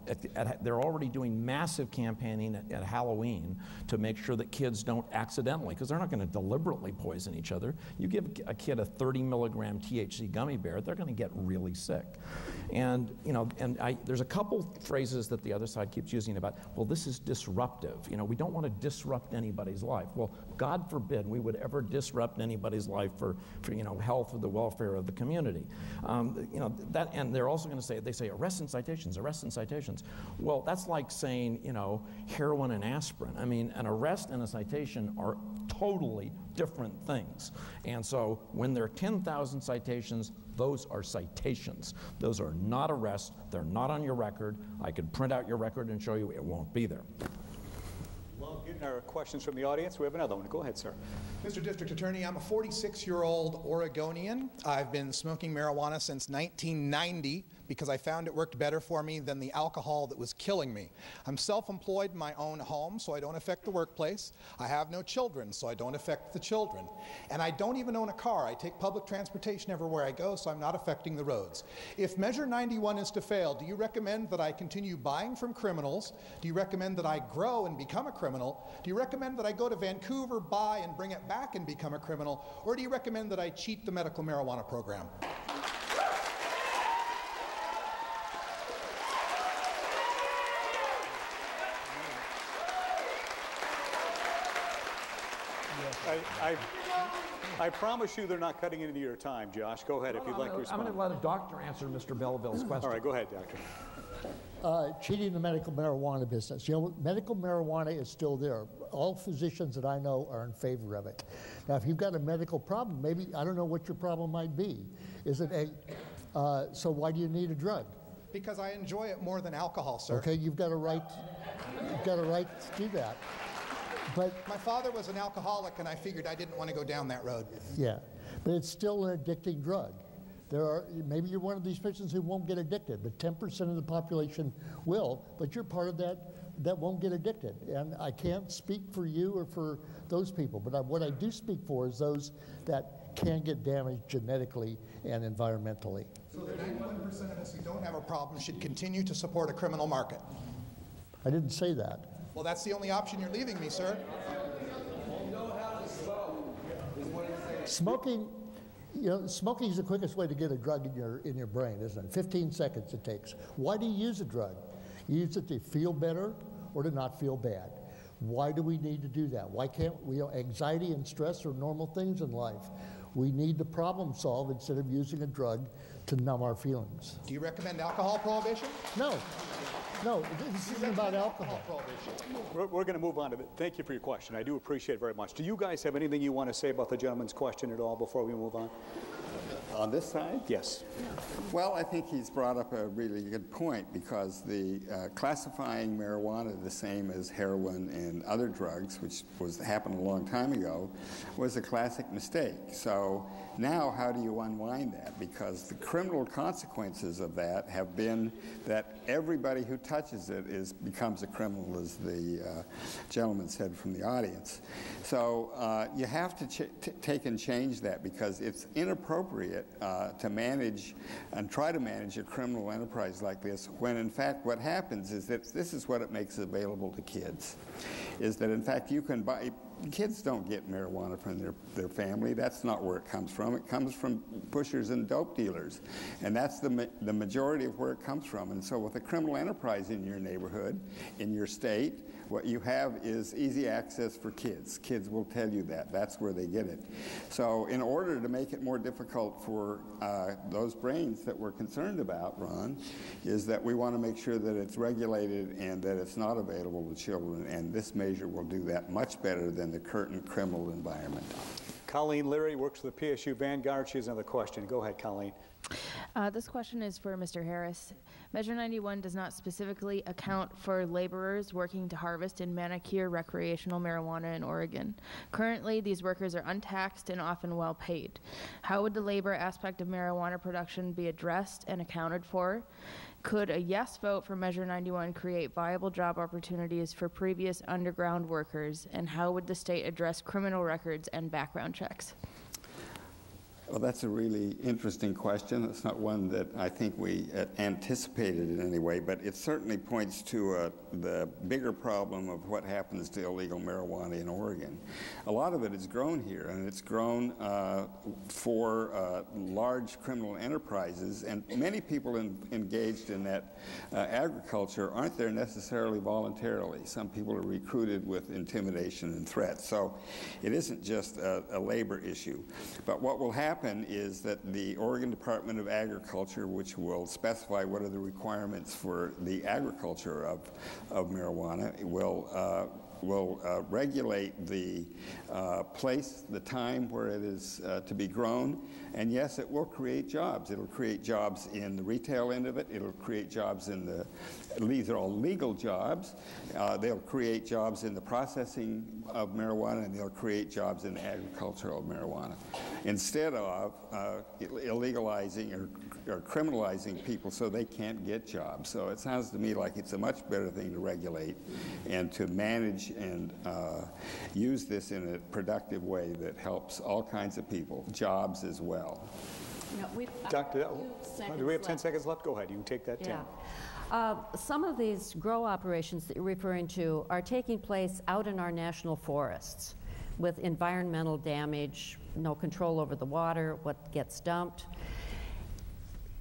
Speaker 15: they're already doing massive campaigning at Halloween to make sure that kids don't accidentally, because they're not going to deliberately poison each other. You give a kid a 30 milligram THC gummy bear, they're going to get really sick. And you know, there's a couple phrases that the other side keeps using about, well, this is disruptive. You know, we don't want to disrupt anybody's life. Well, God forbid we would ever disrupt anybody's life for you know, health or the welfare of the community. You know, that, and they're also going to say, they say arrests and citations, arrests and citations. Well, that's like saying, you know, heroin and aspirin. I mean, an arrest and a citation are totally different things. And so when there are 10,000 citations, those are citations. Those are not arrests. They're not on your record. I could print out your record and show you it won't be there.
Speaker 1: Well, getting our questions from the audience. We have another one. Go ahead, sir.
Speaker 6: Mr. District Attorney, I'm a 46-year-old Oregonian. I've been smoking marijuana since 1990 because I found it worked better for me than the alcohol that was killing me. I'm self-employed in my own home, so I don't affect the workplace. I have no children, so I don't affect the children. And I don't even own a car. I take public transportation everywhere I go, so I'm not affecting the roads. If Measure 91 is to fail, do you recommend that I continue buying from criminals? Do you recommend that I grow and become a criminal? Do you recommend that I go to Vancouver, buy, and bring it back and become a criminal? Or do you recommend that I cheat the medical marijuana program?
Speaker 1: I promise you they're not cutting into your time, Josh. Go ahead if you'd like to respond.
Speaker 15: I'm going to let a doctor answer Mr. Belleville's question.
Speaker 1: All right, go ahead, doctor.
Speaker 19: Cheating the medical marijuana business. You know, medical marijuana is still there. All physicians that I know are in favor of it. Now, if you've got a medical problem, maybe, I don't know what your problem might be. Is it so why do you need a drug?
Speaker 6: Because I enjoy it more than alcohol, sir.
Speaker 19: Okay, you've got a right to do that. But
Speaker 6: my father was an alcoholic, and I figured I didn't want to go down that road.
Speaker 19: Yeah, but it's still an addicting drug. Maybe you're one of these patients who won't get addicted, but 10% of the population will, but you're part of that won't get addicted. And I can't speak for you or for those people, but what I do speak for is those that can get damaged genetically and environmentally.
Speaker 6: So the 91% of us who don't have a problem should continue to support a criminal market.
Speaker 19: I didn't say that.
Speaker 6: Well, that's the only option you're leaving me, sir.
Speaker 19: Smoking, you know, smoking is the quickest way to get a drug in your brain, isn't it? 15 seconds it takes. Why do you use a drug? You use it to feel better or to not feel bad. Why do we need to do that? Why can't we, you know, anxiety and stress are normal things in life. We need to problem solve instead of using a drug to numb our feelings.
Speaker 6: Do you recommend alcohol prohibition?
Speaker 19: No. No, this isn't about alcohol.
Speaker 1: We're going to move on to it. Thank you for your question. I do appreciate it very much. Do you guys have anything you want to say about the gentleman's question at all before we move on?
Speaker 14: On this side?
Speaker 1: Yes.
Speaker 14: Well, I think he's brought up a really good point, because the classifying marijuana the same as heroin and other drugs, which happened a long time ago, was a classic mistake. So now how do you unwind that? Because the criminal consequences of that have been that everybody who touches it becomes a criminal, as the gentleman said from the audience. So you have to take and change that, because it's inappropriate to manage and try to manage a criminal enterprise like this, when in fact what happens is that this is what it makes available to kids, is that in fact you can buy. Kids don't get marijuana from their family. That's not where it comes from. It comes from pushers and dope dealers. And that's the majority of where it comes from. And so with a criminal enterprise in your neighborhood, in your state, what you have is easy access for kids. Kids will tell you that. That's where they get it. So in order to make it more difficult for those brains that we're concerned about, Ron, is that we want to make sure that it's regulated and that it's not available to children. And this measure will do that much better than the current criminal environment.
Speaker 1: Colleen Leary works for the PSU Vanguard. She has another question. Go ahead, Colleen.
Speaker 18: This question is for Mr. Harris. Measure 91 does not specifically account for laborers working to harvest and manicure recreational marijuana in Oregon. Currently, these workers are untaxed and often well paid. How would the labor aspect of marijuana production be addressed and accounted for? Could a yes vote for Measure 91 create viable job opportunities for previous underground workers? And how would the state address criminal records and background checks?
Speaker 14: Well, that's a really interesting question. It's not one that I think we anticipated in any way, but it certainly points to the bigger problem of what happens to illegal marijuana in Oregon. A lot of it is grown here, and it's grown for large criminal enterprises, and many people engaged in that agriculture aren't there necessarily voluntarily. Some people are recruited with intimidation and threats, so it isn't just a labor issue. But what will happen is that the Oregon Department of Agriculture, which will specify what are the requirements for the agriculture of marijuana, will regulate the place, the time where it is to be grown, and yes, it will create jobs. It'll create jobs in the retail end of it. It'll create jobs in these are all legal jobs. They'll create jobs in the processing of marijuana, and they'll create jobs in the agriculture of marijuana, instead of illegalizing or criminalizing people so they can't get jobs. So it sounds to me like it's a much better thing to regulate and to manage and use this in a productive way that helps all kinds of people, jobs as well.
Speaker 1: Doctor, do we have 10 seconds left? Go ahead. You can take that 10.
Speaker 17: Some of these grow operations that you're referring to are taking place out in our national forests with environmental damage, no control over the water, what gets dumped.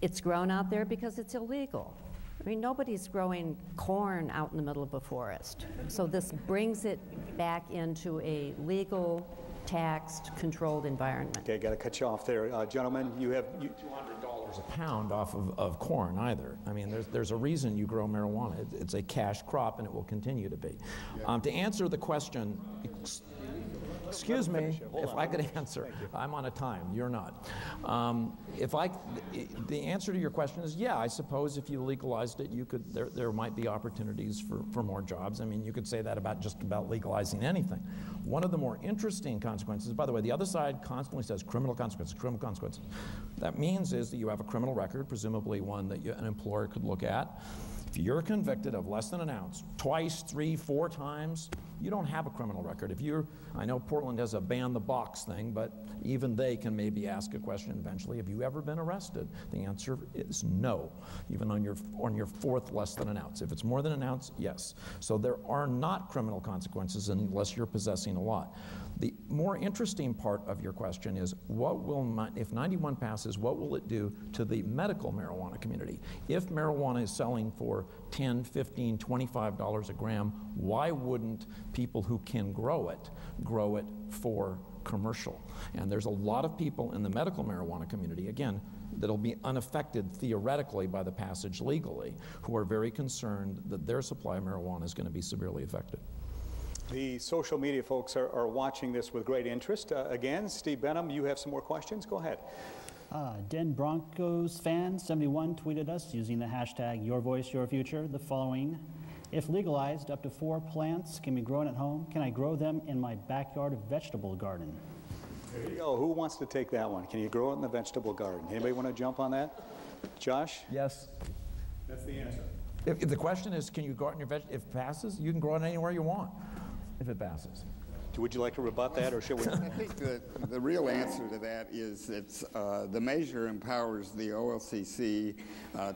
Speaker 17: It's grown out there because it's illegal. I mean, nobody's growing corn out in the middle of a forest. So this brings it back into a legal, taxed, controlled environment.
Speaker 1: Okay, got to cut you off there. Gentlemen, you have...
Speaker 15: $200 a pound off of corn either. I mean, there's a reason you grow marijuana. It's a cash crop, and it will continue to be. To answer the question, excuse me, if I could answer. I'm on a time, you're not. The answer to your question is, yeah, I suppose if you legalized it, you could, there might be opportunities for more jobs. I mean, you could say that about just about legalizing anything. One of the more interesting consequences, by the way, the other side constantly says criminal consequences, criminal consequences. That means is that you have a criminal record, presumably one that an employer could look at. If you're convicted of less than an ounce, twice, 3, 4 times, you don't have a criminal record. If you're, I know Portland has a ban the box thing, but even they can maybe ask a question eventually, have you ever been arrested? The answer is no, even on your fourth less than an ounce. If it's more than an ounce, yes. So there are not criminal consequences unless you're possessing a lot. The more interesting part of your question is, what will, if 91 passes, what will it do to the medical marijuana community? If marijuana is selling for $10, $15, $25 a gram, why wouldn't people who can grow it for commercial? And there's a lot of people in the medical marijuana community, again, that'll be unaffected theoretically by the passage legally, who are very concerned that their supply of marijuana is going to be severely affected.
Speaker 1: The social media folks are watching this with great interest. Again, Steve Benham, you have some more questions? Go ahead.
Speaker 20: Den Broncos fan 71 tweeted us using the hashtag #YourVoiceYourFuture the following: if legalized, up to 4 plants can be grown at home. Can I grow them in my backyard vegetable garden?
Speaker 1: There you go. Who wants to take that one? Can you grow it in the vegetable garden? Anybody want to jump on that? Josh?
Speaker 15: Yes.
Speaker 1: That's the answer.
Speaker 15: If the question is, can you grow it in your vegetable, if it passes, you can grow it anywhere you want, if it passes.
Speaker 1: Would you like to rebut that, or should we?
Speaker 14: I think the real answer to that is it's the measure empowers the OLCC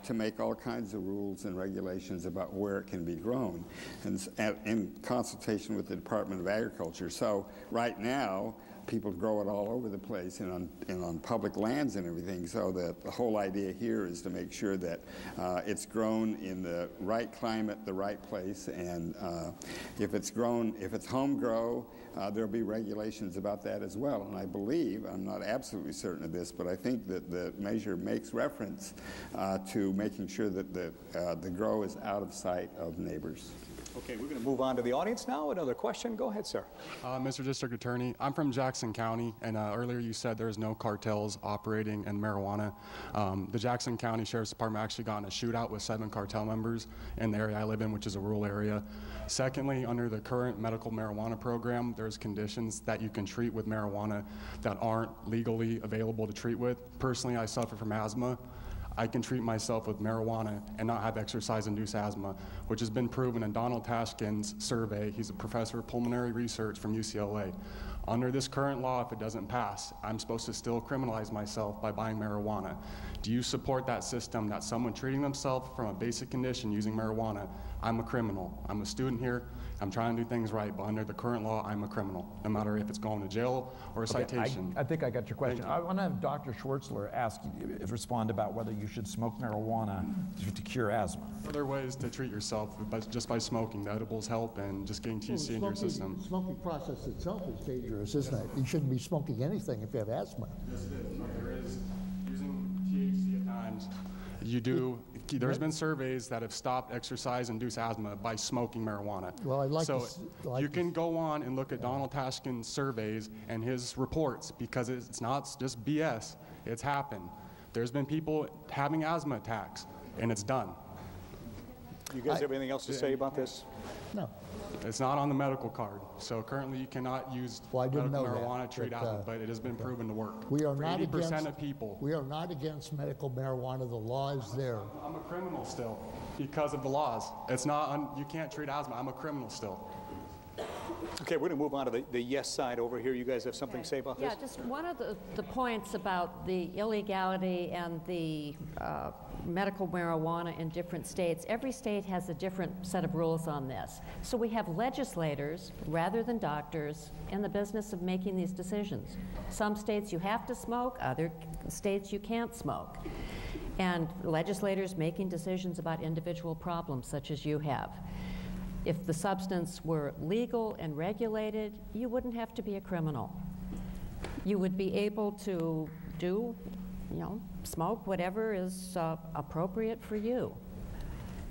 Speaker 14: to make all kinds of rules and regulations about where it can be grown, and in consultation with the Department of Agriculture. So right now, people grow it all over the place and on public lands and everything, so that the whole idea here is to make sure that it's grown in the right climate, the right place, and if it's home grow, there'll be regulations about that as well. And I believe, I'm not absolutely certain of this, but I think that the measure makes reference to making sure that the grow is out of sight of neighbors.
Speaker 1: Okay, we're going to move on to the audience now. Another question. Go ahead, sir.
Speaker 8: Mr. District Attorney, I'm from Jackson County, and earlier you said there's no cartels operating in marijuana. The Jackson County Sheriff's Department actually got in a shootout with 7 cartel members in the area I live in, which is a rural area. Secondly, under the current medical marijuana program, there's conditions that you can treat with marijuana that aren't legally available to treat with. Personally, I suffer from asthma. I can treat myself with marijuana and not have exercise-induced asthma, which has been proven in Donald Tashkin's survey. He's a professor of pulmonary research from UCLA. Under this current law, if it doesn't pass, I'm supposed to still criminalize myself by buying marijuana. Do you support that system, that someone treating themselves from a basic condition using marijuana, I'm a criminal. I'm a student here. I'm trying to do things right, but under the current law, I'm a criminal, no matter if it's going to jail or a citation.
Speaker 15: I think I got your question. I want to have Dr. Schwertzler respond about whether you should smoke marijuana to cure asthma.
Speaker 8: Other ways to treat yourself, but just by smoking. The edibles help, and just getting THC into your system.
Speaker 19: The smoking process itself is dangerous, isn't it? You shouldn't be smoking anything if you have asthma.
Speaker 8: Yes, it is. But there is using THC at times. You do. There's been surveys that have stopped exercise-induced asthma by smoking marijuana.
Speaker 19: Well, I'd like
Speaker 8: so you can go on and look at Donald Tashkin's surveys and his reports, because it's not just BS. It's happened. There's been people having asthma attacks, and it's done.
Speaker 1: You guys have anything else to say about this?
Speaker 19: No.
Speaker 8: It's not on the medical card. So currently you cannot use medical marijuana to treat asthma, but it has been proven to work.
Speaker 19: We are
Speaker 8: for
Speaker 19: not
Speaker 8: 80% of people.
Speaker 19: We are not against medical marijuana. The law is there.
Speaker 8: I'm a criminal still because of the laws. It's not, you can't treat asthma. I'm a criminal still.
Speaker 1: Okay, we're going to move on to the yes side over here. You guys have something to say about this?
Speaker 17: Yeah, just one of the points about the illegality and the medical marijuana in different states. Every state has a different set of rules on this. So we have legislators, rather than doctors, in the business of making these decisions. Some states you have to smoke, other states you can't smoke. And legislators making decisions about individual problems, such as you have. If the substance were legal and regulated, you wouldn't have to be a criminal. You would be able to do, smoke whatever is appropriate for you.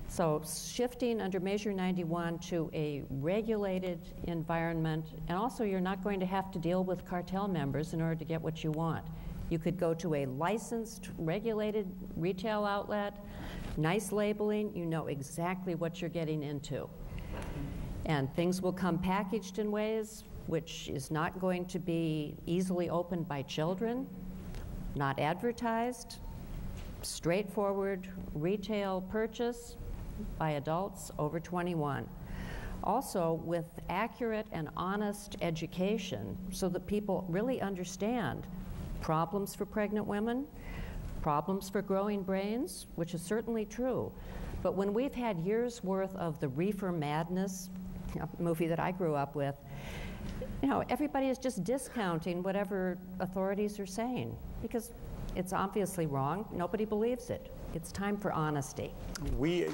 Speaker 17: So shifting under Measure 91 to a regulated environment, and also you're not going to have to deal with cartel members in order to get what you want. You could go to a licensed, regulated retail outlet, nice labeling, you know exactly what you're getting into. And things will come packaged in ways which is not going to be easily opened by children, not advertised, straightforward retail purchase by adults over 21. Also with accurate and honest education so that people really understand problems for pregnant women, problems for growing brains, which is certainly true. But when we've had years worth of the reefer madness, movie that I grew up with, everybody is just discounting whatever authorities are saying because it's obviously wrong. Nobody believes it. It's time for honesty.
Speaker 1: We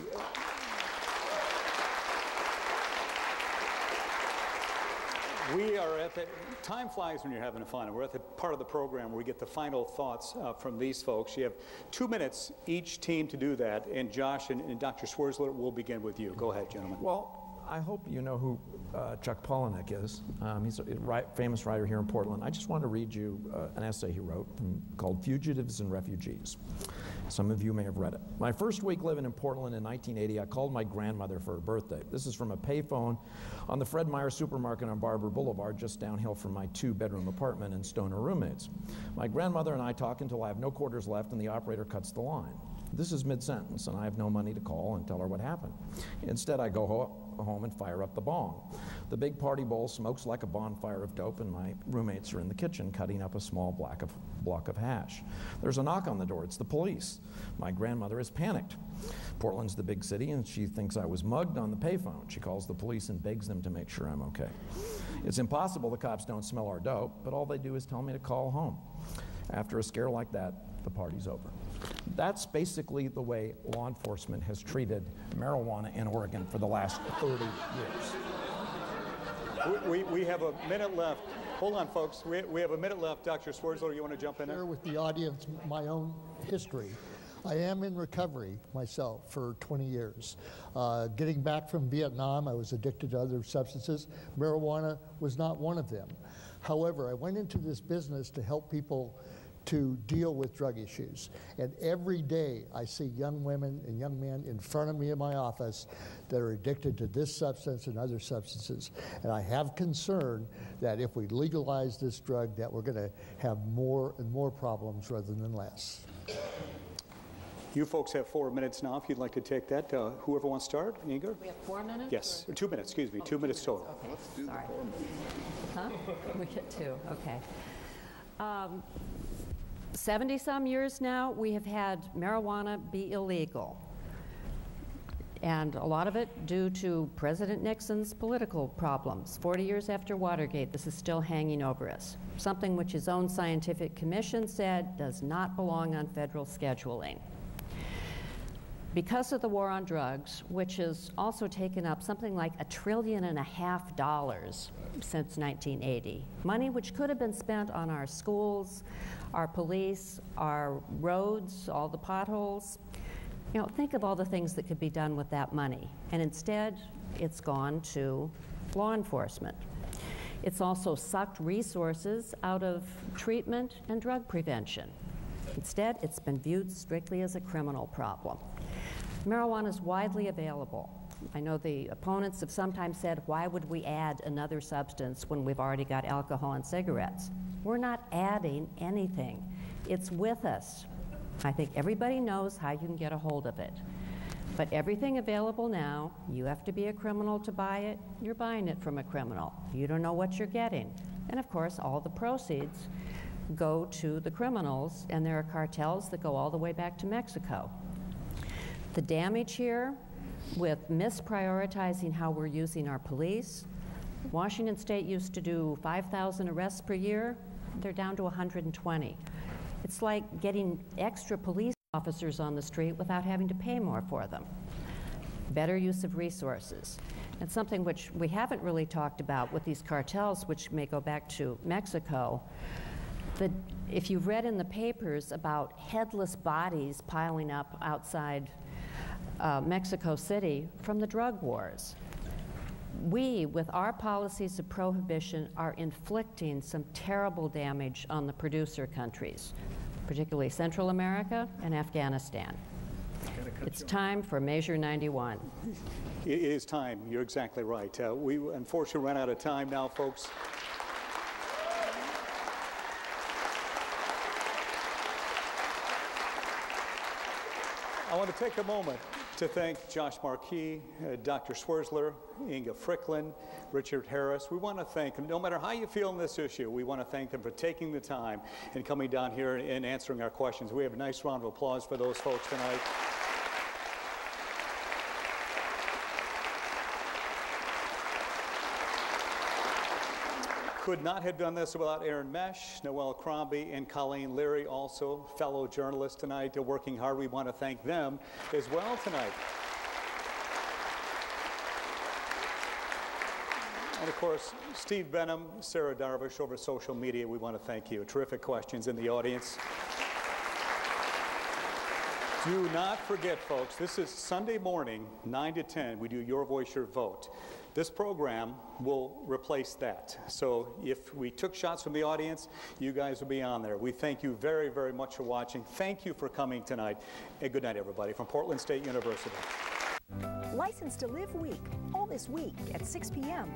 Speaker 1: are at the, time flies when you're having fun, and we're at the part of the program where we get the final thoughts from these folks. You have 2 minutes each team to do that, and Josh and Dr. SCHWERZLER will begin with you. Go ahead, gentlemen.
Speaker 15: Well, I hope you know who Chuck Palahniuk is. He's a famous writer here in Portland. I just want to read you an essay he wrote called Fugitives and Refugees. Some of you may have read it. My first week living in Portland in 1980, I called my grandmother for her birthday. This is from a payphone on the Fred Meyer supermarket on Barber Boulevard, just downhill from my 2-bedroom apartment and stoner roommates. My grandmother and I talk until I have no quarters left and the operator cuts the line. This is mid-sentence, and I have no money to call and tell her what happened. Instead, I go home and fire up the bong. The big party bowl smokes like a bonfire of dope, and my roommates are in the kitchen cutting up a small block of hash. There's a knock on the door. It's the police. My grandmother is panicked. Portland's the big city, and she thinks I was mugged on the payphone. She calls the police and begs them to make sure I'm okay. It's impossible the cops don't smell our dope, but all they do is tell me to call home. After a scare like that, the party's over. That's basically the way law enforcement has treated marijuana in Oregon for the last 30 years.
Speaker 1: We have a minute left. Hold on, folks. We have a minute left. Dr. SCHWERZLER, you want to jump in there?
Speaker 19: Share with the audience my own history. I am in recovery myself for 20 years. Getting back from Vietnam, I was addicted to other substances. Marijuana was not one of them. However, I went into this business to help people to deal with drug issues. And every day I see young women and young men in front of me in my office that are addicted to this substance and other substances. And I have concern that if we legalize this drug, that we're going to have more and more problems rather than less.
Speaker 1: You folks have 4 minutes now if you'd like to take that. Whoever wants to start, Inge?
Speaker 17: We have 4 minutes?
Speaker 1: Yes, 2 minutes, excuse me, 2 minutes total.
Speaker 17: Okay, let's do sorry. Huh? We get 2, okay. 70-some years now, we have had marijuana be illegal. And a lot of it due to President Nixon's political problems. 40 years after Watergate, this is still hanging over us. Something which his own scientific commission said does not belong on federal scheduling. Because of the war on drugs, which has also taken up something like $1.5 trillion since 1980, money which could have been spent on our schools, our police, our roads, all the potholes. You know, think of all the things that could be done with that money. And instead, it's gone to law enforcement. It's also sucked resources out of treatment and drug prevention. Instead, it's been viewed strictly as a criminal problem. Marijuana is widely available. I know the opponents have sometimes said, why would we add another substance when we've already got alcohol and cigarettes? We're not adding anything. It's with us. I think everybody knows how you can get a hold of it. But everything available now, you have to be a criminal to buy it. You're buying it from a criminal. You don't know what you're getting. And of course, all the proceeds go to the criminals, and there are cartels that go all the way back to Mexico. The damage here with misprioritizing how we're using our police. Washington State used to do 5,000 arrests per year. They're down to 120. It's like getting extra police officers on the street without having to pay more for them. Better use of resources. And something which we haven't really talked about with these cartels, which may go back to Mexico, if you've read in the papers about headless bodies piling up outside Mexico City from the drug wars. We, with our policies of prohibition, are inflicting some terrible damage on the producer countries, particularly Central America and Afghanistan. It's time for Measure 91.
Speaker 1: It is time. You're exactly right. We unfortunately ran out of time now, folks. I want to take a moment to thank Josh Marquis, Dr. SCHWERZLER, INGE FRYKLUND, Richard Harris. We want to thank them, no matter how you feel on this issue, we want to thank them for taking the time and coming down here and answering our questions. We have a nice round of applause for those folks tonight. Could not have done this without Aaron Mesh, Noel Crombie, and Colleen Leary, also fellow journalists tonight. They're working hard. We want to thank them as well tonight. And of course, Steve Benham, Sarah Darvish over social media, we want to thank you. Terrific questions in the audience. Do not forget, folks, this is Sunday morning, 9 to 10. We do Your Voice, Your Vote. This program will replace that. So if we took shots from the audience, you guys will be on there. We thank you very, very much for watching. Thank you for coming tonight. And good night, everybody, from Portland State University.
Speaker 5: License to Live Week, all this week at 6 p.m.